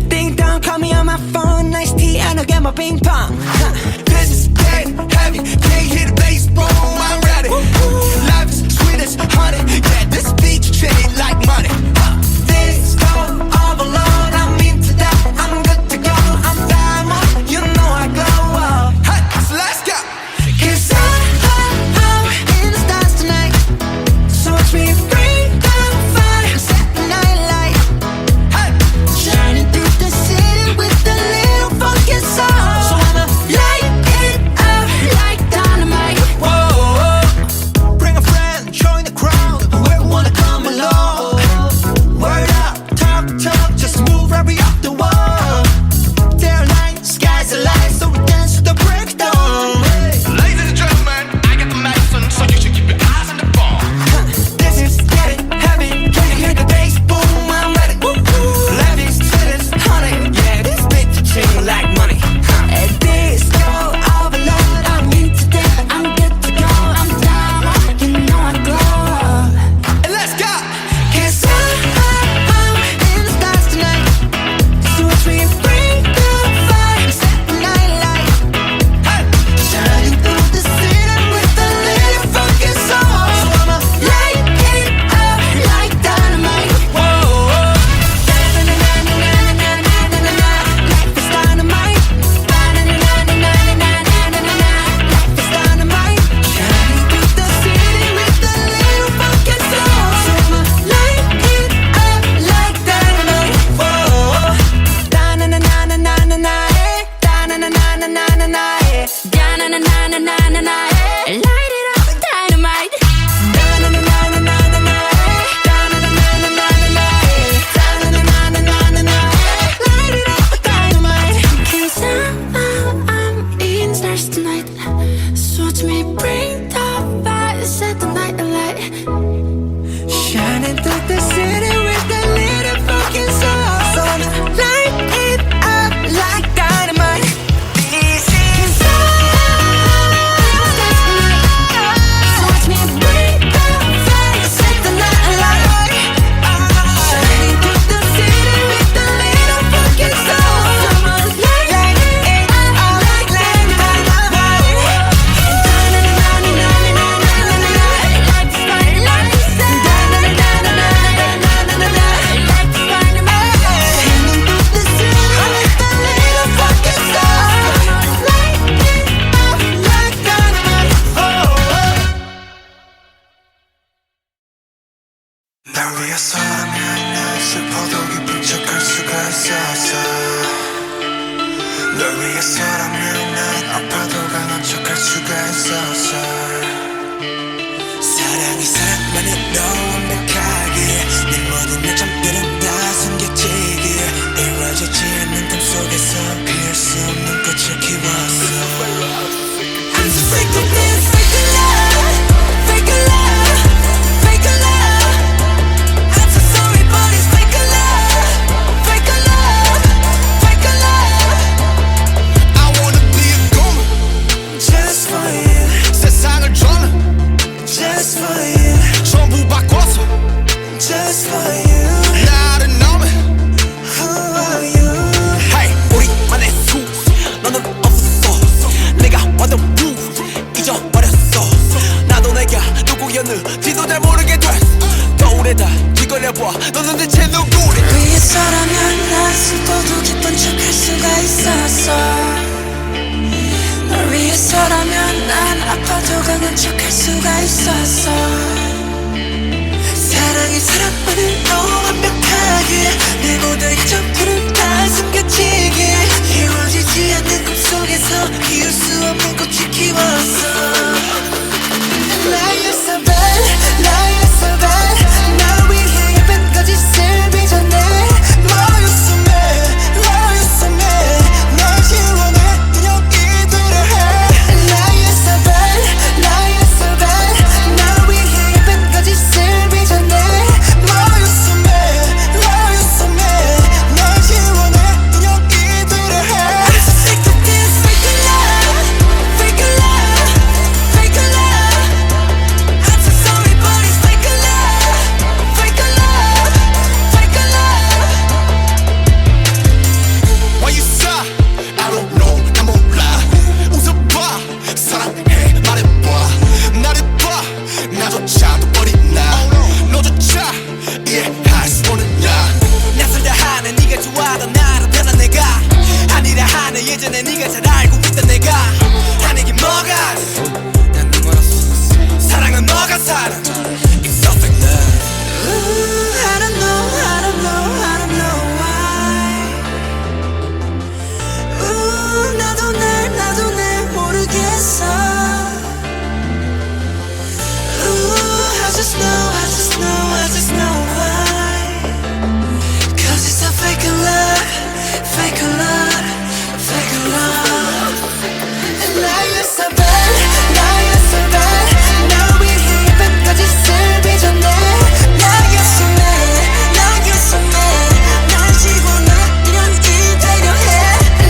Speaker 1: Ding dong, call me on my phone, nice tea, and I'll get my ping pong.
Speaker 2: This is getting heavy, can't hear the bass, boom, I'm ready. Life is sweet as honey, yeah, this beat chain like money.
Speaker 1: This go all alone, I'm into that, I'm good to go, I'm diamond, you know I glow up.
Speaker 2: Hey, so let's go.
Speaker 1: Cause I'm in the stars tonight. So watch me bring the fire, set the night light.
Speaker 2: Hey,
Speaker 1: Shining through the city with a little funky soul. So I'ma light it up like dynamite.
Speaker 2: whoa, bring a friend, join the crowd, whoever wanna come along. Word up, talk, just move right up the wall. They're light, skies are light, so we dance to the breakdown. Ladies and gentlemen, I got the medicine, so you should keep your eyes on the ball.
Speaker 1: This is getting heavy. Can you hear the bass? Boom, I'm ready.
Speaker 2: Life is sweet as honey, yeah, this beat chain like money.
Speaker 1: At this go all alone, I'm into that, I'm good to go, I'm diamond, you know I glow.
Speaker 2: And let's go.
Speaker 1: Cause I'm in the stars tonight. So watch me bring the fire, set the night light.
Speaker 2: Hey,
Speaker 1: Shining through the city with a little funky soul. So I'ma light it up like dynamite.
Speaker 2: whoa,
Speaker 1: Life is dynamite. Life is dynamite. Shining through the city with a little funky soul. So I'ma light it up like dynamite. Light it up, dynamite. Light it up, dynamite. 'Cause I'm in stars tonight. So watch me bring the fire, set the night alight. Shining through the city with a little funky soul. So I'ma light it up like dynamite. 'Cause I'm in stars tonight. So watch me bring the fire, set the night alight. Shining through the city with a little funky soul. So I'ma light it up like dynamite.
Speaker 4: 날 위해서라면 난 슬퍼도 기쁜 척할 수가 있었어. 널 위해서라면 난 아파도 강한 척할 수가 있었어. 사랑이 사랑만은 너 완벽하게 내 모든 요점들은 다 숨겨지게 이루어지지 않는 꿈 속에서 피할 수 없는 꽃을 키웠어.
Speaker 1: I'm so sick of this fake love, fake love, fake love. I'm so sorry, but it's fake love, fake love, fake love.
Speaker 2: I wanna be a goon,
Speaker 1: Just for you,
Speaker 2: 세상을 저는
Speaker 1: just for you,
Speaker 2: 전부 바꿔서
Speaker 1: just for you.
Speaker 2: 나를 넘어.
Speaker 1: Who are you?
Speaker 3: Hey, 우리만의 수 너는 없었어. 내가 완전 루 잊어버렸어. 나도 내가 누구였는지도 잘 모르게 됐어. 거울에다 뒤걸려 말해봐 너는 대체 누구래
Speaker 6: 위해서라면 난 슬퍼도 기쁜 척 할 수가 있었어 널 위해서라면 난 아파도 강한 척 할 수가 있었어 사랑이 사랑만을 너무 완벽하게 내 모든 점들은 다 숨겨지게 이루어지지 않는 꿈속에서 이룰 수 없는 꽃을 키웠어 Lie you're so bad, lie you're so bad 날 위해 예쁜 거짓을 빚어내 Lie you're so mad, lie you're so mad 널 지워내 인형이 되려 해 Lie you're so bad, lie you're so bad 날 위해 예쁜 거짓을 빚어내 Lie you're so mad, lie you're so mad 널 지워내 인형이 되려 해 I'm so sick of this fake love, fake love, fake love I'm so sorry but it's fake love, fake love, fake love
Speaker 2: Why you sigh? I don't know 난 몰라 웃어봐 사랑해 말해봐 나를 봐 나조차 또 어린나 너조차 이해할 수 없는 나
Speaker 3: 낯설다 하는 네가 좋아하던 나로 변한 내가 아니라 하는 예전에 네가 잘 알고 있던 내가 하는 게 뭐가 난 멀었어 사랑은 뭐가 사랑 It's so fake love
Speaker 6: I don't know, I don't know, I don't know why 나도 날 모르겠어 I just know why Cause it's a fake love, fake love, fake love And now you're so bad, now you're so bad 날 위해 예쁜 거짓을 빚어내 Now you're so mad, now you're so mad 날 지고 나 인연이 되려 해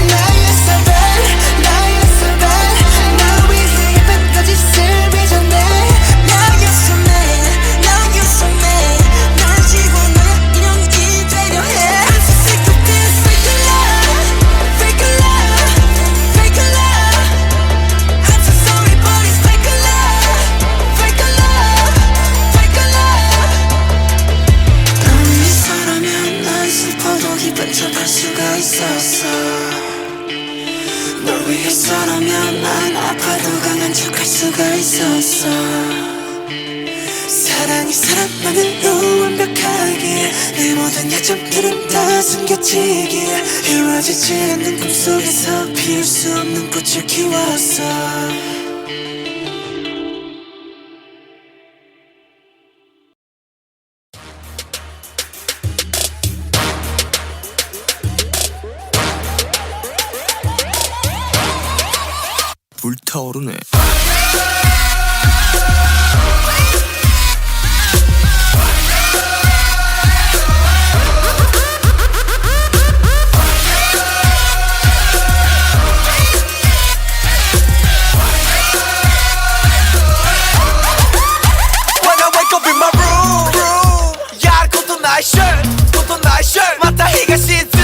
Speaker 6: Now you're so bad, now you're so bad 날 위해 예쁜 거짓을 빚어내 Now you're so mad, now you're so mad 날 지고 나 인연이 되려 해 I'm so sick of this fake love, fake love, fake love I'm so sorry but it's fake love, fake love, fake love 널 위해서라면 난 슬퍼도 기쁜 척 할 수가 있었어 널 위해서라면 난 아파도 강한 척 할 수가 있었어 사랑이 사랑만으로 완벽하게 내 모든 약점들은 다 숨겨지게 이루어지지 않는 꿈속에서 피울 수 없는 꽃을 키웠어
Speaker 3: 불타오르네
Speaker 2: When I wake up in my room 야 꽃도 나의 shirt 꽃도 나의 shirt 맞다 히가시 또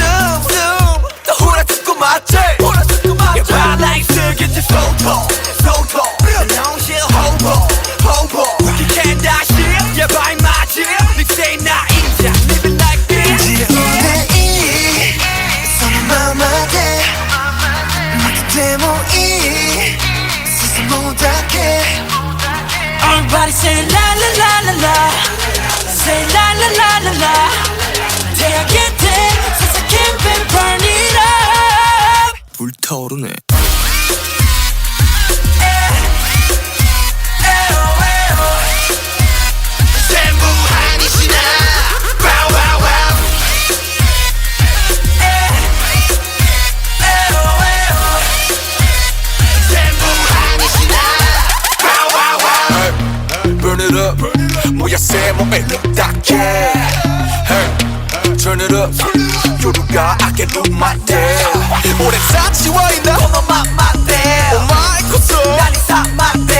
Speaker 2: 후라듣고 맞지 Your body like 슬기지 so tall 농실 hobo You can't dash it Yeah by my chill 닉세이 나 인자 Living like this
Speaker 5: 지우대 손은 마마대 막 데모이 스스로 못하게
Speaker 6: Everybody say la la la la la Say la la la la la 대학의 때 세상 캠페인 burn it up
Speaker 3: 불타오르네
Speaker 2: 전부 아니시나 Wow wow wow 전부 아니시나 Wow wow wow Burn it up 뭐야 새 몸에 딱해 Hey Turn it up 요루가 I can do my damn 오랜 사치와이나 너만 맞대 Oh my 고소 난 이사 맞대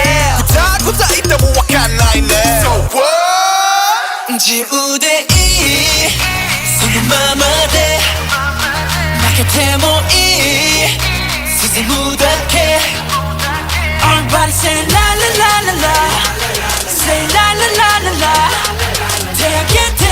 Speaker 2: 고자 있다 모아간 나이네 So what
Speaker 6: 지우대 이 손은 마마대 막 데모이 스스로 무닥해 Everybody say la la la la la Say la la la la la 대학의 때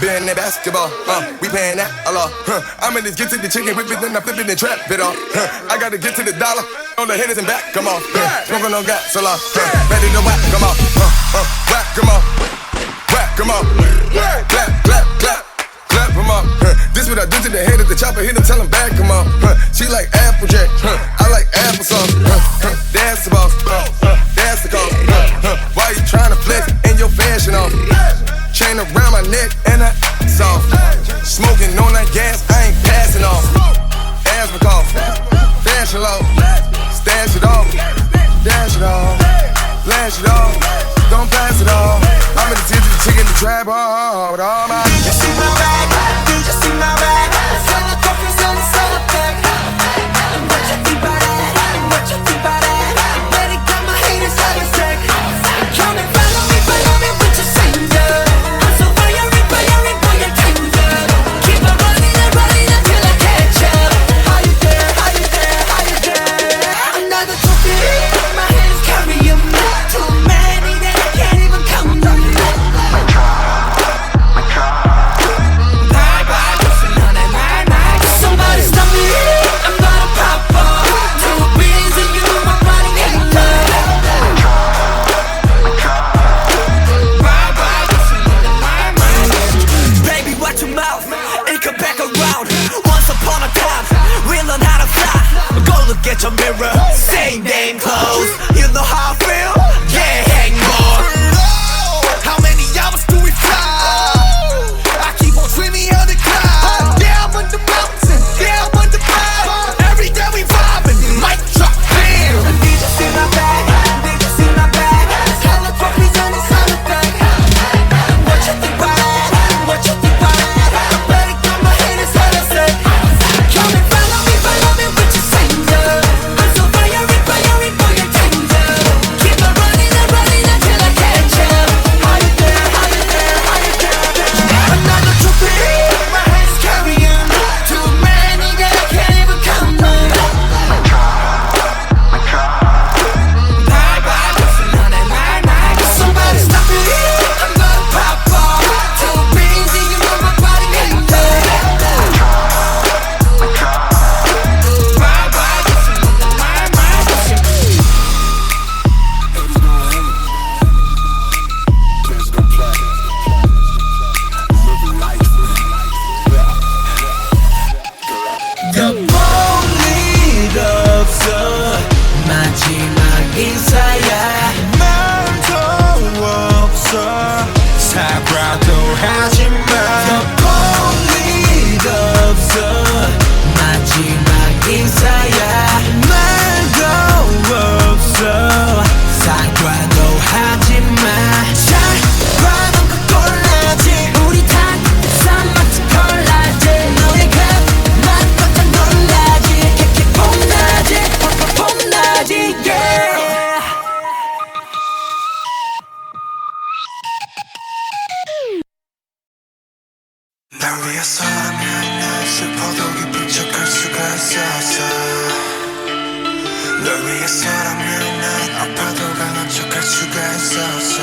Speaker 2: being that basketball. We paying that a lot. I'm in this get to the chicken whip it, then I flip it and trap it off. I gotta get to the dollar on the hitters and back, come on. Smoking on gas a lot. Ready to whack, come on. Whack, come on. Whack, come on. Clap, clap, clap. Clap him up. This what I do to the head of the chopper. Hit him, tell him back, come on. She like Applejack. I like applesauce. That's the boss. That's the cost. Why you tryna flex in your fashion off? Chain around my neck and I soft. Smoking on that gas, I ain't passing off. Asthma cough. Fashion low. Stash it off. Dash it off. Flash it off. Don't pass it off. I'm in the tip of the chicken, the trap hard with all my.
Speaker 6: You see my bag, you see my bag. Sell the coffee, sell the bag. What you think about that? What you think about that? Better got my haters out of sick. Come and follow me with your finger. I'm so fiery, fiery, boy, you're tender. Keep on running until I catch up. How you there? How you there? How you there? Another trophy, my hands carry 'em. Too many that I can't even count them. Somebody stop me, I'm gonna pop off. Too busy, you know my body ain't love. Baby, watch your mouth, it come back around. Once upon a time, we learn how to fly. Go look at your mirror, same damn clothes. You know how I feel? Yeah, hang more. How many hours do we fly? I keep on dreaming of the cloud. Down on the mountain, down on the cloud. Every day we vibing, mic drop, bam. Did you see my bag? Did you see my bag? Hella trophies on this holiday. What you think about that? What you think about that? I better got my haters out of sight. Come and follow me with your finger. I'm so fiery, fiery, boy, you're tender. Keep on running until I catch up. How you there? How you there? How you there? Another trophy, my hands carry 'em. Too many that I can't even count them. Somebody stop me, I'm gonna pop off. Too busy, you know my body ain't love.
Speaker 5: 볼일 없어 마지막 인사야 말도 없어 사과도 하지마 볼일 없어 마지막 인사야 말도 없어 사과도 하지마 잘 봐놓고 골라지 우리 단 마치 콜라지 너의 그맛 깜짝 놀라지 캐캐 폼나지 폼나지 yeah
Speaker 4: 날 위해서라면 난 슬퍼도 기쁜 척할 수가 있었어 널 위해서라면 난 아파도 강한 척할 수가 있었어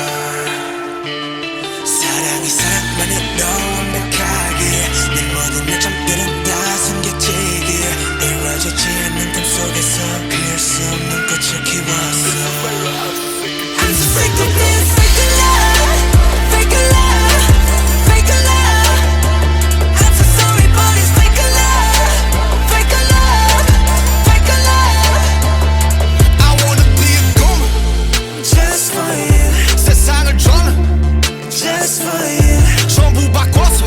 Speaker 4: 사랑이 사랑만으로 완벽하게 내 모든 약점들은 다 숨겨지게 이루어지지 않는 꿈 속에서 피울 수 없는 꽃을 키웠어
Speaker 6: I'm so sick of this fake love, fake love, fake love. I'm so sorry, but it's fake love, fake love, fake love.
Speaker 2: I wanna be a goon.
Speaker 6: Just for you,
Speaker 2: 세상을 저는
Speaker 6: just for you,
Speaker 2: 전부 바꿔서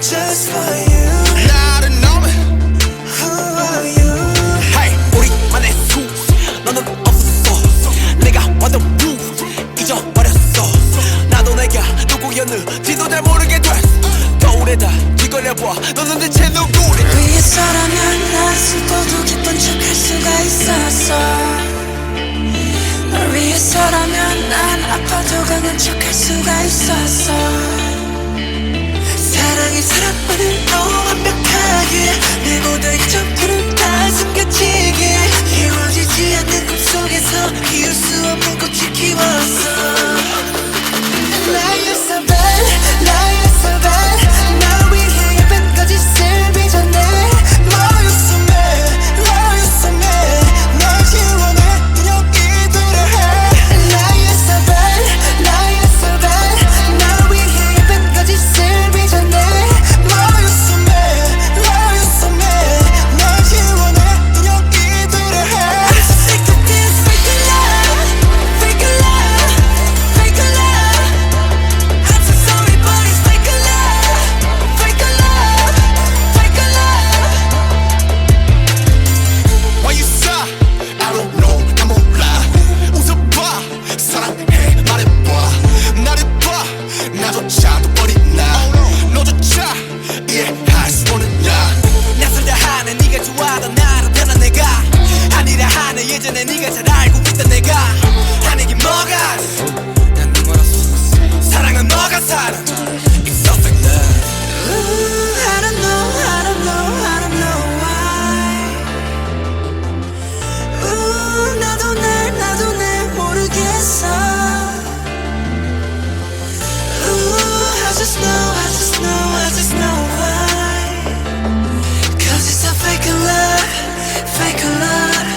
Speaker 6: just for you.
Speaker 2: 나를 넘어.
Speaker 6: Who are you?
Speaker 3: Hey, 우리만의 수 너는 없었어 내가 완전 루 잊어버렸어 나도 내가 누구였는지도 잘 모르게 됐어 거울에다 뒤걸려봐 너는 대체 누구래
Speaker 6: 위해서라면 난 슬퍼도 기쁜 척할 수가 있었어 널 위해서라면 난 아파도 강한 척할 수가 있었어 사랑이 사랑만으로 완벽하게 내 모든 점들은 다 숨겨지게 이루어지지 않는 꿈속에서 피울 수 없는 꽃을 키웠어 Lie, you're so bad, lie, you're so bad
Speaker 3: 근데 내가 하는 게 뭐가 난 멀었어 사랑은 뭐가 살아 It's so fake love
Speaker 6: I don't know, I don't know, I don't know why 나도 날 모르겠어 I just know why Cause it's a fake love, fake love,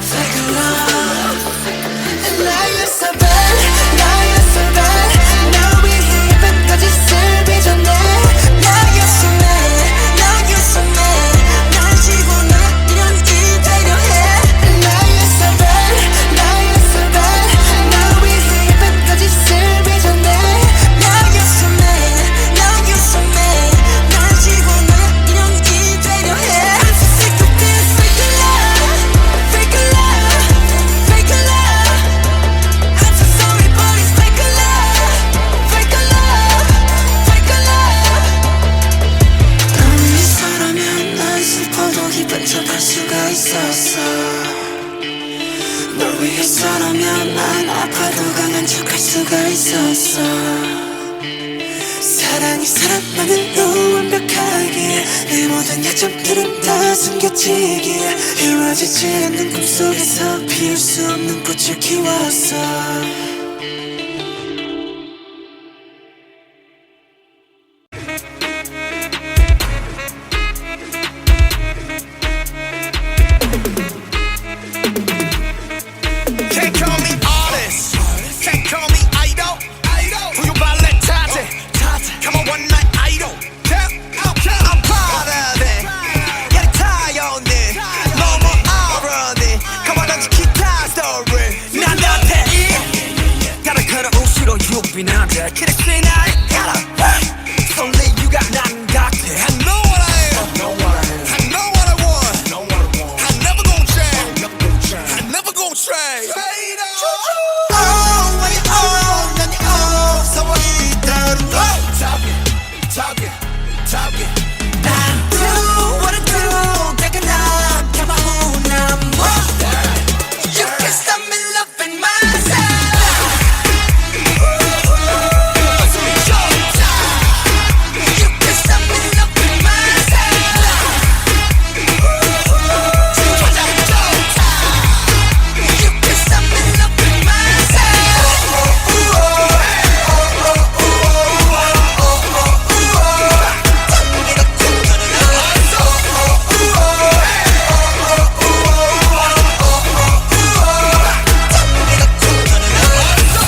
Speaker 6: fake love And now you're so bad, now you're so bad Now we're here, 끝까지 슬비 전에 Now you're so mad, now you're so mad 날 지고 나 이런 일 되려 해 Now you're so bad, now you're so bad Now we're here, 끝까지 슬비 전에 Now you're so mad, now you're so mad 날 지고 나 이런 일 되려 해 I'm so sick of this fake love, fake love, fake love I'm so sorry but it's fake love, fake love, fake love 널 위해서라면 난 슬퍼도 기쁜 척할 수가 있었어 널 위해서라면 난 아파도 강한 척할 수가 있었어 사랑이 사람만으로 완벽하기에 내 모든 약점들은 다 숨겨지기에 이루어지지 않는 꿈속에서 피울 수 없는 꽃을 키웠어
Speaker 2: Can't call me artist, can't call me idol. Who you ballet tate? Come on, one night idol. I'm proud of it. Yeah, tired on it. No more irony. Come on, let's keep that story.
Speaker 3: 난 너한테 다른 그런 우시로 유빈한테 기대치 날 가라 Only you got 난 같아
Speaker 2: I know what I am. I know what I want. I never gon' change. I never gon' trade.
Speaker 6: Oh, when you own, then you own someone 이대로
Speaker 2: Talking.
Speaker 6: Do what I do, take a nap, come on, now You can stop me loving myself You can stop me loving myself You can stop me loving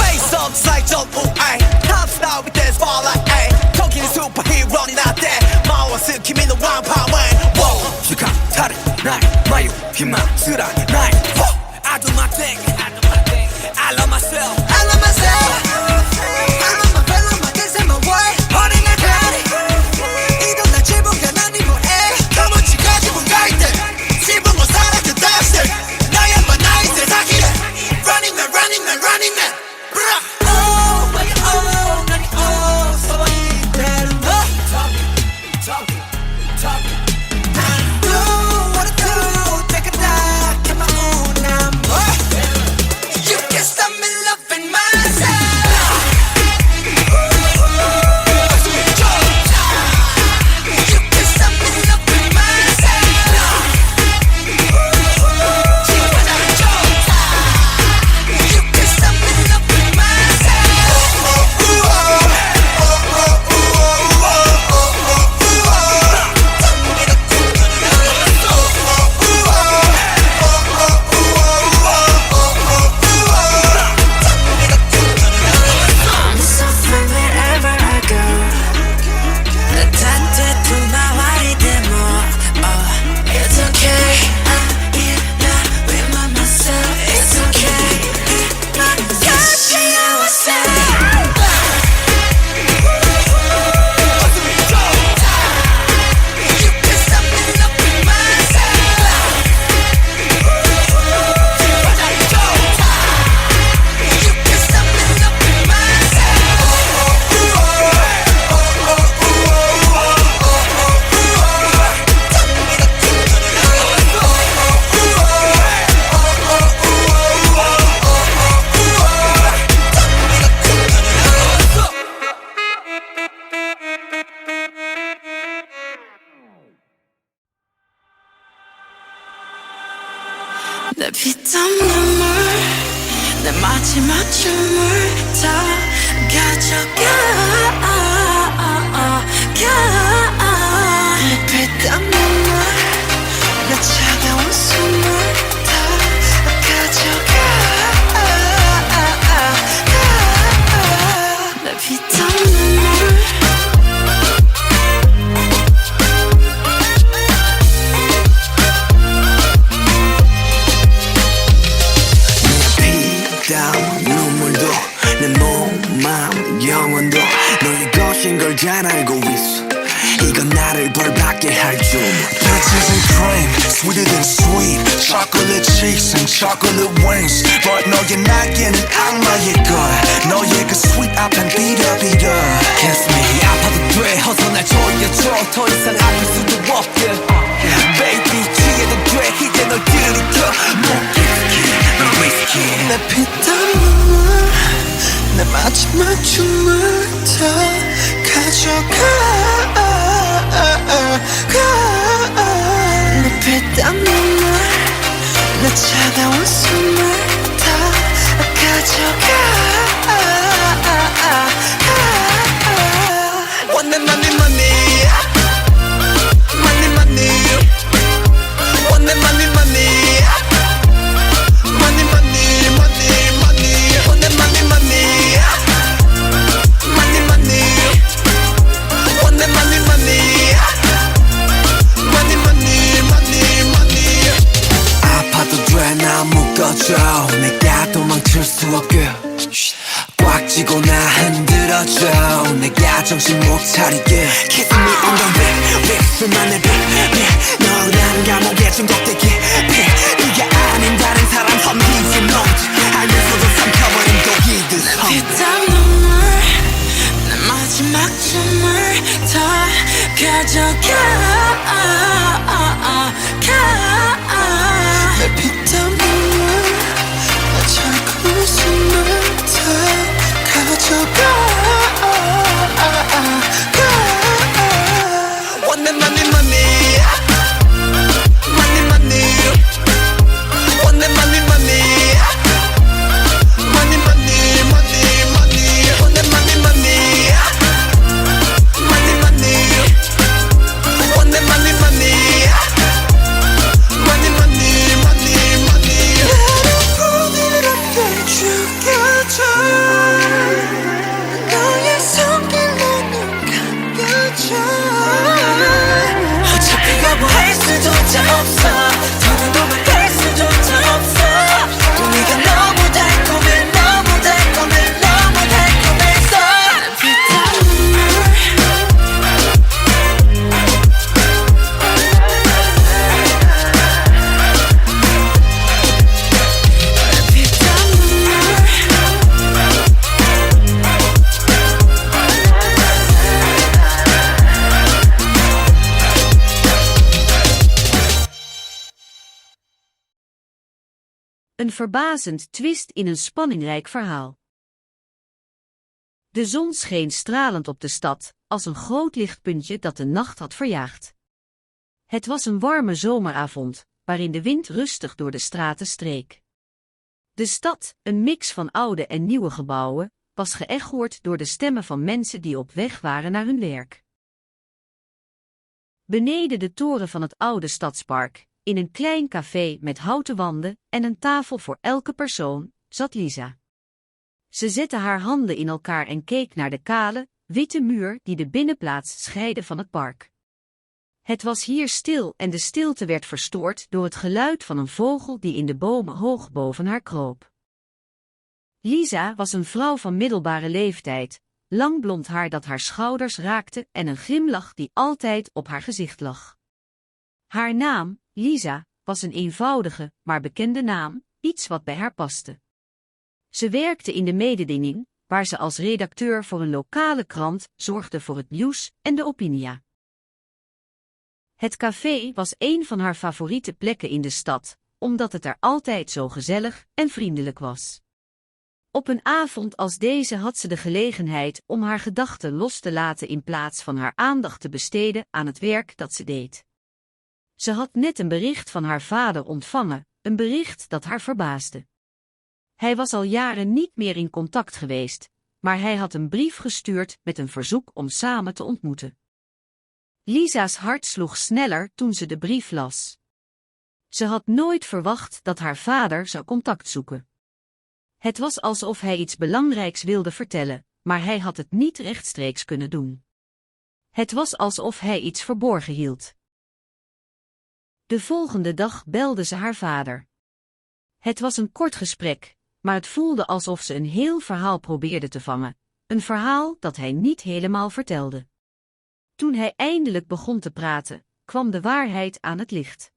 Speaker 2: Face up, like John Woo, ayy. Top star with that spotlight, ayy. Talking superhero, not that. 마워스 김이 너 왕파왕. Whoa.
Speaker 3: 시간 다른 날 마유 희망스런 날 I do my thing I love myself
Speaker 6: I love myself I love my bed, love my kids and my world 어린 날 별이 이런 날 지붕에 난 이번에
Speaker 2: 가무치가 지붕 갈때 지붕 못 살아 그 다시 나야만 나의 세상이래. Running man. Bruh.
Speaker 6: Oh, when you own, 난 you own 소원 이대로 Do what I do, take a nap, come 마지막 춤을 다 가져가 내 피땀 눈물 내 차가운 숨을 다 가져가 내 피땀 눈물
Speaker 5: 눈물도 내 몸, 마음, 영혼도 너의 것인 걸 잘 알고 있어 이건 나를 벌받게 할 줄
Speaker 4: Peaches and cream, sweeter than sweet Chocolate cheeks and chocolate wings But 너의 날개는 악마일 거야 너의 그 sweet 앞엔 비려
Speaker 5: Kiss me 아파도 돼 어서 날 조여줘 더 이상 아플 수도 없게 Baby 취해도 돼 이제 널 들이켜 못 깊게 널 risky
Speaker 6: 내 피땀 눈물 내 마지막 춤을 다 가져가 내 피땀 눈물 내 차가운 숨을 다 가져가 Want that money money Money money Want that money money Money, money, money, money. Want that money, money. Money, money. Want that money, money. Money, money, money, money.
Speaker 5: 아파도 돼 나 묶어줘 내가 도망칠 수 없게 꽉 쥐고 나 흔들어줘 내가 정신 못 차리게 Kiss me on the back 수만의 빛 너란 감옥에 중독되게 네가 아닌 다른 사람 섬기지 못해 알면서도 삼켜버린 독이듯
Speaker 6: 피땀 눈물 내 마지막 춤을 다 가져가 내 피땀 눈물 내 차가운 숨을 다 가져가 Want that money money Money money Want that money money Money money money money Want that money money Money money Want that money money Money money money money 나를 부드럽게 죽여줘 너의 손길로 눈 감겨줘 어차피 거부할 수조차 없어 더는 도망갈 수조차 없어 네가 너무 달콤해 너무 달콤해 너무 달콤해서 내 피땀 눈물 내 피땀 눈물
Speaker 7: Een verbazend twist in een spanningrijk verhaal. De zon scheen stralend op de stad, als een groot lichtpuntje dat de nacht had verjaagd. Het was een warme zomeravond, waarin de wind rustig door de straten streek. De stad, een mix van oude en nieuwe gebouwen, was geëchoerd door de stemmen van mensen die op weg waren naar hun werk. Beneden de toren van het oude stadspark, in een klein café met houten wanden en een tafel voor elke persoon, zat Lisa. Ze zette haar handen in elkaar en keek naar de kale, witte muur die de binnenplaats scheidde van het park. Het was hier stil en de stilte werd verstoord door het geluid van een vogel die in de bomen hoog boven haar kroop. Lisa was een vrouw van middelbare leeftijd, lang blond haar dat haar schouders raakte en een glimlach die altijd op haar gezicht lag. Haar naam, Lisa, was een eenvoudige, maar bekende naam, iets wat bij haar paste. Ze werkte in de mededinging, waar ze als redacteur voor een lokale krant zorgde voor het nieuws en de opinia. Het café was een van haar favoriete plekken in de stad, omdat het er altijd zo gezellig en vriendelijk was. Op een avond als deze had ze de gelegenheid om haar gedachten los te laten in plaats van haar aandacht te besteden aan het werk dat ze deed. Ze had net een bericht van haar vader ontvangen, een bericht dat haar verbaasde. Hij was al jaren niet meer in contact geweest, maar hij had een brief gestuurd met een verzoek om samen te ontmoeten. Lisa's hart sloeg sneller toen ze de brief las. Ze had nooit verwacht dat haar vader zou contact zoeken. Het was alsof hij iets belangrijks wilde vertellen, maar hij had het niet rechtstreeks kunnen doen. Het was alsof hij iets verborgen hield. De volgende dag belde ze haar vader. Het was een kort gesprek, maar het voelde alsof ze een heel verhaal probeerde te vangen, een verhaal dat hij niet helemaal vertelde. Toen hij eindelijk begon te praten, kwam de waarheid aan het licht.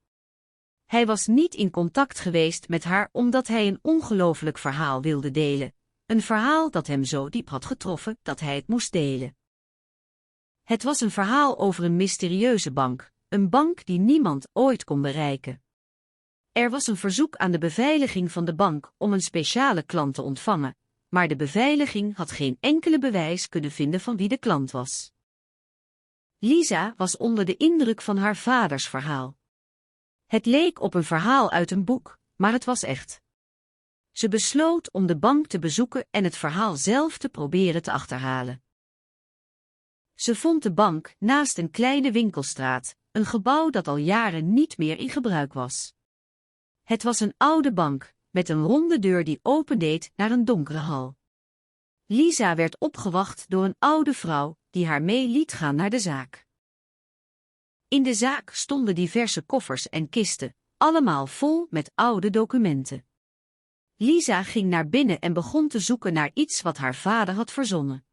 Speaker 7: Hij was niet in contact geweest met haar omdat hij een ongelooflijk verhaal wilde delen, een verhaal dat hem zo diep had getroffen dat hij het moest delen. Het was een verhaal over een mysterieuze bank, een bank die niemand ooit kon bereiken. Er was een verzoek aan de beveiliging van de bank om een speciale klant te ontvangen, maar de beveiliging had geen enkele bewijs kunnen vinden van wie de klant was. Lisa was onder de indruk van haar vaders verhaal. Het leek op een verhaal uit een boek, maar het was echt. Ze besloot om de bank te bezoeken en het verhaal zelf te proberen te achterhalen. Ze vond de bank naast een kleine winkelstraat, een gebouw dat al jaren niet meer in gebruik was. Het was een oude bank, met een ronde deur die opendeed naar een donkere hal. Lisa werd opgewacht door een oude vrouw, die haar mee liet gaan naar de zaak. In de zaak stonden diverse koffers en kisten, allemaal vol met oude documenten. Lisa ging naar binnen en begon te zoeken naar iets wat haar vader had verzonnen.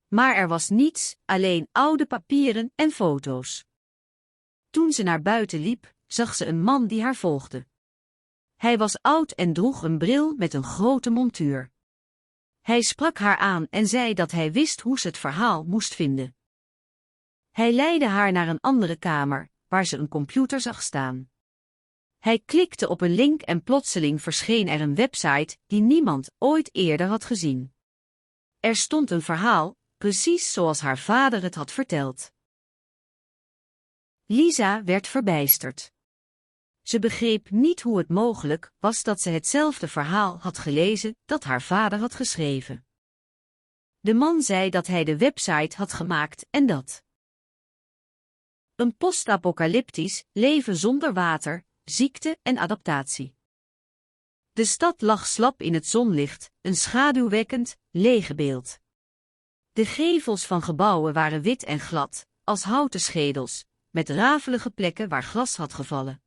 Speaker 7: Maar er was niets, alleen oude papieren en foto's. Toen ze naar buiten liep, zag ze een man die haar volgde. Hij was oud en droeg een bril met een grote montuur. Hij sprak haar aan en zei dat hij wist hoe ze het verhaal moest vinden. Hij leidde haar naar een andere kamer, waar ze een computer zag staan. Hij klikte op een link en plotseling verscheen er een website die niemand ooit eerder had gezien. Er stond een verhaal, precies zoals haar vader het had verteld. Lisa werd verbijsterd. Ze begreep niet hoe het mogelijk was dat ze hetzelfde verhaal had gelezen dat haar vader had geschreven. De man zei dat hij de website had gemaakt en dat een post-apocalyptisch leven zonder water, ziekte en adaptatie. De stad lag slap in het zonlicht, een schaduwwekkend, lege beeld. De gevels van gebouwen waren wit en glad, als houten schedels, met rafelige plekken waar glas had gevallen.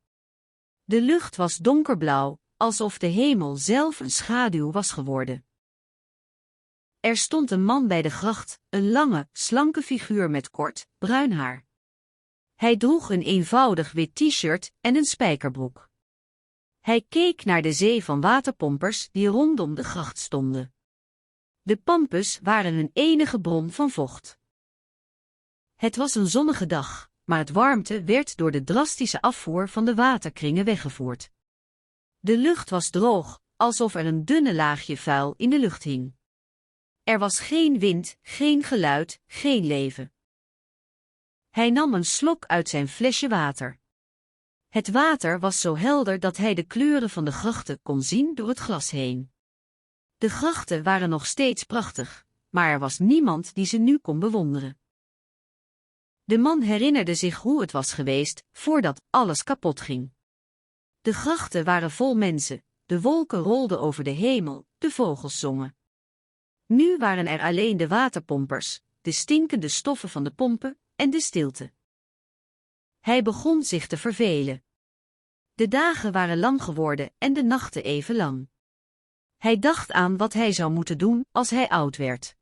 Speaker 7: De lucht was donkerblauw, alsof de hemel zelf een schaduw was geworden. Er stond een man bij de gracht, een lange, slanke figuur met kort, bruin haar. Hij droeg een eenvoudig wit t-shirt en een spijkerbroek. Hij keek naar de zee van waterpompers die rondom de gracht stonden. De pampus waren hun enige bron van vocht. Het was een zonnige dag, maar het warmte werd door de drastische afvoer van de waterkringen weggevoerd. De lucht was droog, alsof er een dunne laagje vuil in de lucht hing. Er was geen wind, geen geluid, geen leven. Hij nam een slok uit zijn flesje water. Het water was zo helder dat hij de kleuren van de grachten kon zien door het glas heen. De grachten waren nog steeds prachtig, maar er was niemand die ze nu kon bewonderen. De man herinnerde zich hoe het was geweest voordat alles kapot ging. De grachten waren vol mensen, de wolken rolden over de hemel, de vogels zongen. Nu waren er alleen de waterpompers, de stinkende stoffen van de pompen en de stilte. Hij begon zich te vervelen. De dagen waren lang geworden en de nachten even lang. Hij dacht aan wat hij zou moeten doen als hij oud werd.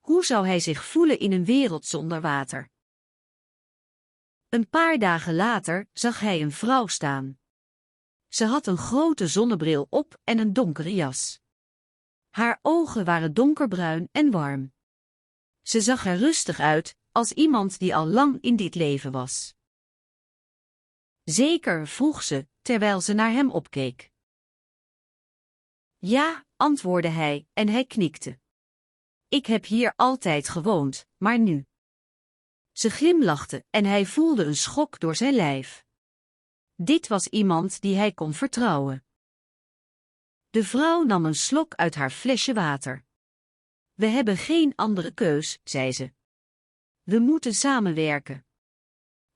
Speaker 7: Hoe zou hij zich voelen in een wereld zonder water? Een paar dagen later zag hij een vrouw staan. Ze had een grote zonnebril op en een donkere jas. Haar ogen waren donkerbruin en warm. Ze zag er rustig uit, als iemand die al lang in dit leven was. Zeker, vroeg ze, terwijl ze naar hem opkeek. Ja, antwoordde hij, en hij knikte. Ik heb hier altijd gewoond, maar nu. Ze glimlachte en hij voelde een schok door zijn lijf. Dit was iemand die hij kon vertrouwen. De vrouw nam een slok uit haar flesje water. We hebben geen andere keus, zei ze. We moeten samenwerken.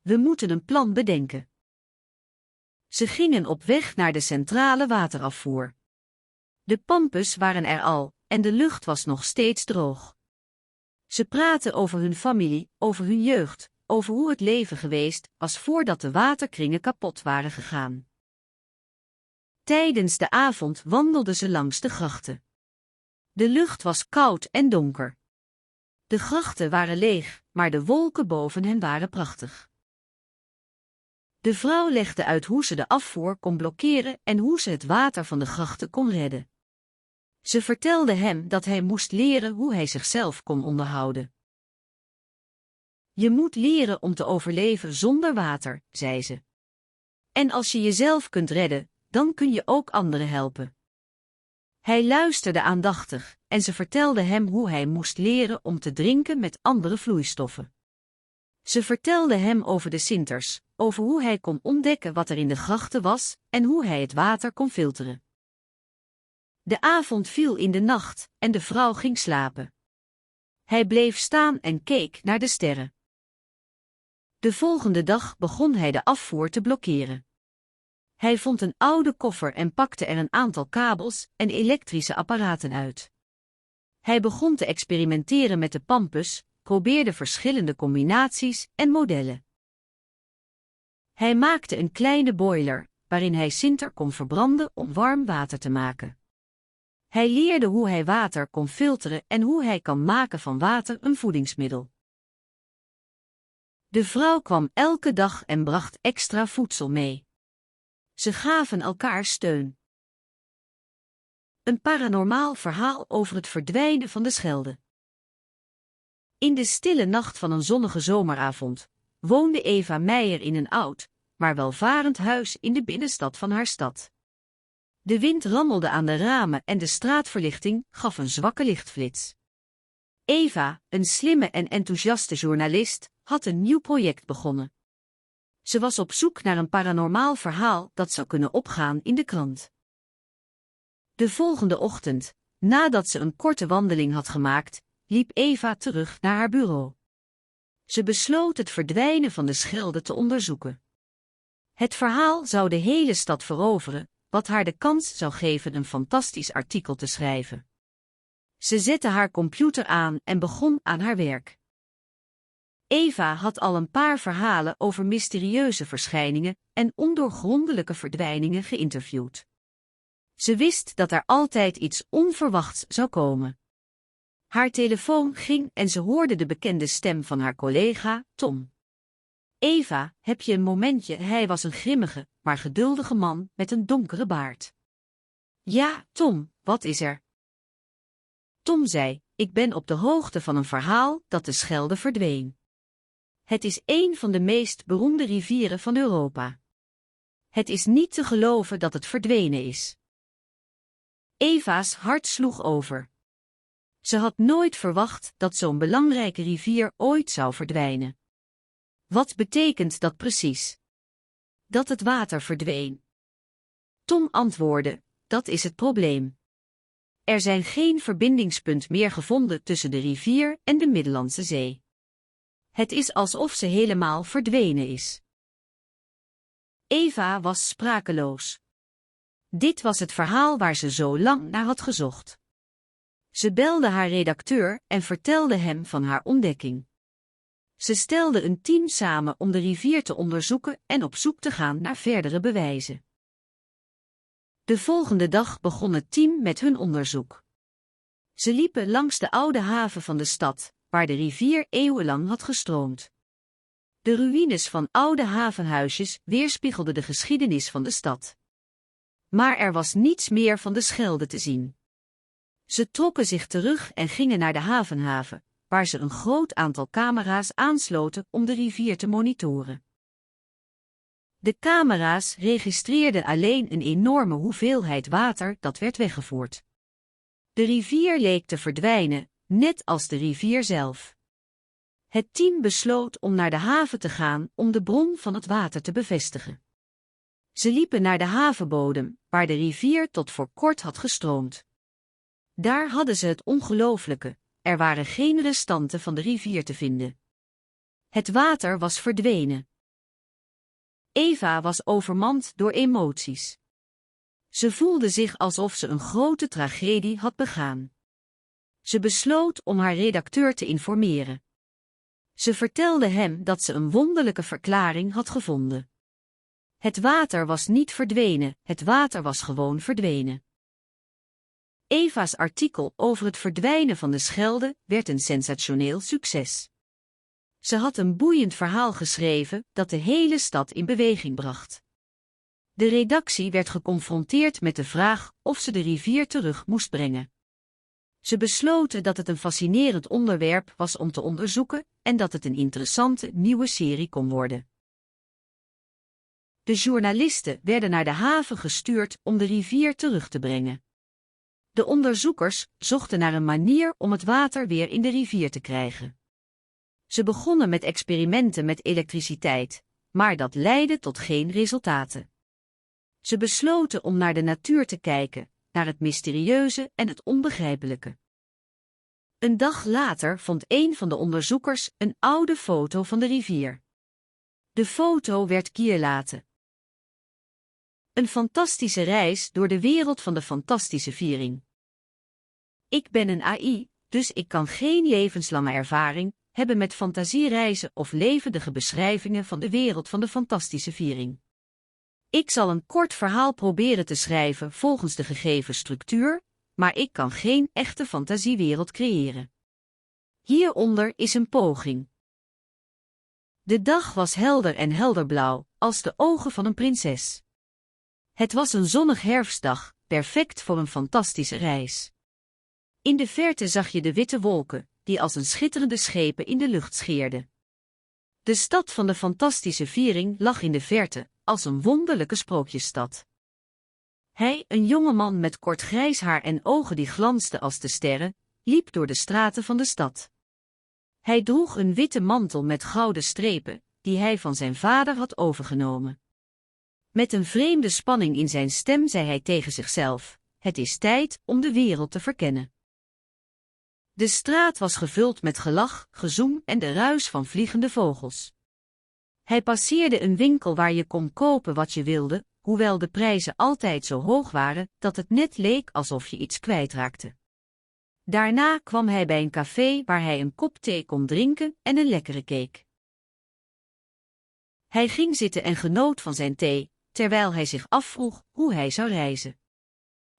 Speaker 7: We moeten een plan bedenken. Ze gingen op weg naar de centrale waterafvoer. De Pampus waren er al, en de lucht was nog steeds droog. Ze praten over hun familie, over hun jeugd, over hoe het leven geweest was voordat de waterkringen kapot waren gegaan. Tijdens de avond wandelden ze langs de grachten. De lucht was koud en donker. De grachten waren leeg, maar de wolken boven hen waren prachtig. De vrouw legde uit hoe ze de afvoer kon blokkeren en hoe ze het water van de grachten kon redden. Ze vertelde hem dat hij moest leren hoe hij zichzelf kon onderhouden. Je moet leren om te overleven zonder water, zei ze. En als je jezelf kunt redden, dan kun je ook anderen helpen. Hij luisterde aandachtig en ze vertelde hem hoe hij moest leren om te drinken met andere vloeistoffen. Ze vertelde hem over de sinters, over hoe hij kon ontdekken wat er in de grachten was en hoe hij het water kon filteren. De avond viel in de nacht en de vrouw ging slapen. Hij bleef staan en keek naar de sterren. De volgende dag begon hij de afvoer te blokkeren. Hij vond een oude koffer en pakte er een aantal kabels en elektrische apparaten uit. Hij begon te experimenteren met de Pampus, probeerde verschillende combinaties en modellen. Hij maakte een kleine boiler, waarin hij sinter kon verbranden om warm water te maken. Hij leerde hoe hij water kon filteren en hoe hij kan maken van water een voedingsmiddel. De vrouw kwam elke dag en bracht extra voedsel mee. Ze gaven elkaar steun. Een paranormaal verhaal over het verdwijnen van de Schelde. In de stille nacht van een zonnige zomeravond woonde Eva Meijer in een oud, maar welvarend huis in de binnenstad van haar stad. De wind rammelde aan de ramen en de straatverlichting gaf een zwakke lichtflits. Eva, een slimme en enthousiaste journalist, had een nieuw project begonnen. Ze was op zoek naar een paranormaal verhaal dat zou kunnen opgaan in de krant. De volgende ochtend, nadat ze een korte wandeling had gemaakt, liep Eva terug naar haar bureau. Ze besloot het verdwijnen van de Schelde te onderzoeken. Het verhaal zou de hele stad veroveren, wat haar de kans zou geven een fantastisch artikel te schrijven. Ze zette haar computer aan en begon aan haar werk. Eva had al een paar verhalen over mysterieuze verschijningen en ondoorgrondelijke verdwijningen geïnterviewd. Ze wist dat er altijd iets onverwachts zou komen. Haar telefoon ging en ze hoorde de bekende stem van haar collega, Tom. Eva, heb je een momentje? Hij was een grimmige, maar geduldige man met een donkere baard. Ja, Tom, wat is er? Tom zei, ik ben op de hoogte van een verhaal dat de Schelde verdween. Het is een van de meest beroemde rivieren van Europa. Het is niet te geloven dat het verdwenen is. Eva's hart sloeg over. Ze had nooit verwacht dat zo'n belangrijke rivier ooit zou verdwijnen. Wat betekent dat precies? Dat het water verdween. Tom antwoordde, dat is het probleem. Er zijn geen verbindingspunt meer gevonden tussen de rivier en de Middellandse Zee. Het is alsof ze helemaal verdwenen is. Eva was sprakeloos. Dit was het verhaal waar ze zo lang naar had gezocht. Ze belde haar redacteur en vertelde hem van haar ontdekking. Ze stelde een team samen om de rivier te onderzoeken en op zoek te gaan naar verdere bewijzen. De volgende dag begon het team met hun onderzoek. Ze liepen langs de oude haven van de stad, waar de rivier eeuwenlang had gestroomd. De ruïnes van oude havenhuisjes weerspiegelden de geschiedenis van de stad. Maar er was niets meer van de Schelde te zien. Ze trokken zich terug en gingen naar de havenhaven, waar ze een groot aantal camera's aansloten om de rivier te monitoren. De camera's registreerden alleen een enorme hoeveelheid water dat werd weggevoerd. De rivier leek te verdwijnen, net als de rivier zelf. Het team besloot om naar de haven te gaan om de bron van het water te bevestigen. Ze liepen naar de havenbodem, waar de rivier tot voor kort had gestroomd. Daar hadden ze het ongelooflijke: er waren geen restanten van de rivier te vinden. Het water was verdwenen. Eva was overmand door emoties. Ze voelde zich alsof ze een grote tragedie had begaan. Ze besloot om haar redacteur te informeren. Ze vertelde hem dat ze een wonderlijke verklaring had gevonden. Het water was niet verdwenen, het water was gewoon verdwenen. Eva's artikel over het verdwijnen van de Schelde werd een sensationeel succes. Ze had een boeiend verhaal geschreven dat de hele stad in beweging bracht. De redactie werd geconfronteerd met de vraag of ze de rivier terug moest brengen. Ze besloten dat het een fascinerend onderwerp was om te onderzoeken en dat het een interessante nieuwe serie kon worden. De journalisten werden naar de haven gestuurd om de rivier terug te brengen. De onderzoekers zochten naar een manier om het water weer in de rivier te krijgen. Ze begonnen met experimenten met elektriciteit, maar dat leidde tot geen resultaten. Ze besloten om naar de natuur te kijken, naar het mysterieuze en het onbegrijpelijke. Een dag later vond een van de onderzoekers een oude foto van de rivier. De foto werd Kierlate. Een fantastische reis door de wereld van de fantastische viering. Ik ben een AI, dus ik kan geen levenslange ervaring hebben met fantasiereizen of levendige beschrijvingen van de wereld van de fantastische viering. Ik zal een kort verhaal proberen te schrijven volgens de gegeven structuur, maar ik kan geen echte fantasiewereld creëren. Hieronder is een poging. De dag was helder en helderblauw, als de ogen van een prinses. Het was een zonnig herfstdag, perfect voor een fantastische reis. In de verte zag je de witte wolken, die als een schitterende schepen in de lucht scheerden. De stad van de fantastische viering lag in de verte, als een wonderlijke sprookjesstad. Hij, een jonge man met kort grijs haar en ogen die glansden als de sterren, liep door de straten van de stad. Hij droeg een witte mantel met gouden strepen, die hij van zijn vader had overgenomen. Met een vreemde spanning in zijn stem zei hij tegen zichzelf: het is tijd om de wereld te verkennen. De straat was gevuld met gelach, gezoem en de ruis van vliegende vogels. Hij passeerde een winkel waar je kon kopen wat je wilde, hoewel de prijzen altijd zo hoog waren dat het net leek alsof je iets kwijtraakte. Daarna kwam hij bij een café waar hij een kop thee kon drinken en een lekkere cake. Hij ging zitten en genoot van zijn thee, terwijl hij zich afvroeg hoe hij zou reizen.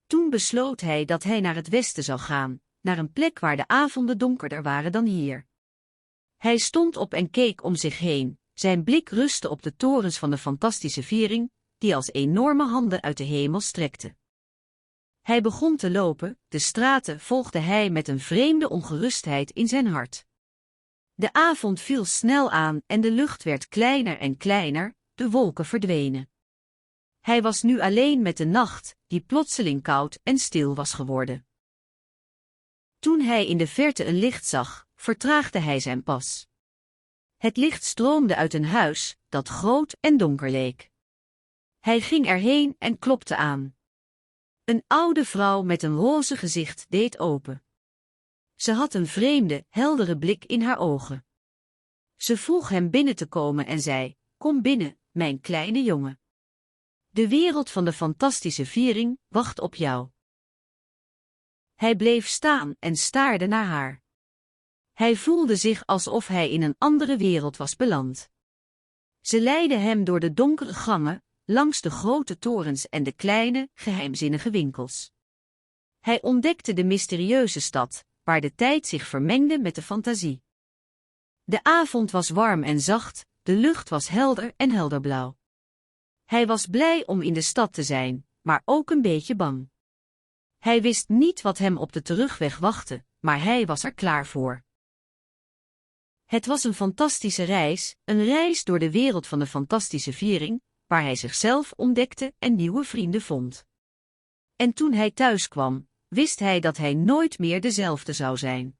Speaker 7: Toen besloot hij dat hij naar het westen zou gaan, naar een plek waar de avonden donkerder waren dan hier. Hij stond op en keek om zich heen, zijn blik rustte op de torens van de fantastische viering, die als enorme handen uit de hemel strekten. Hij begon te lopen, de straten volgde hij met een vreemde ongerustheid in zijn hart. De avond viel snel aan en de lucht werd kleiner en kleiner, de wolken verdwenen. Hij was nu alleen met de nacht, die plotseling koud en stil was geworden. Toen hij in de verte een licht zag, vertraagde hij zijn pas. Het licht stroomde uit een huis, dat groot en donker leek. Hij ging erheen en klopte aan. Een oude vrouw met een roze gezicht deed open. Ze had een vreemde, heldere blik in haar ogen. Ze vroeg hem binnen te komen en zei: kom binnen, mijn kleine jongen. De wereld van de fantastische viering wacht op jou. Hij bleef staan en staarde naar haar. Hij voelde zich alsof hij in een andere wereld was beland. Ze leidde hem door de donkere gangen, langs de grote torens en de kleine, geheimzinnige winkels. Hij ontdekte de mysterieuze stad, waar de tijd zich vermengde met de fantasie. De avond was warm en zacht, de lucht was helder en helderblauw. Hij was blij om in de stad te zijn, maar ook een beetje bang. Hij wist niet wat hem op de terugweg wachtte, maar hij was er klaar voor. Het was een fantastische reis, een reis door de wereld van de fantastische viering, waar hij zichzelf ontdekte en nieuwe vrienden vond. En toen hij thuis kwam, wist hij dat hij nooit meer dezelfde zou zijn.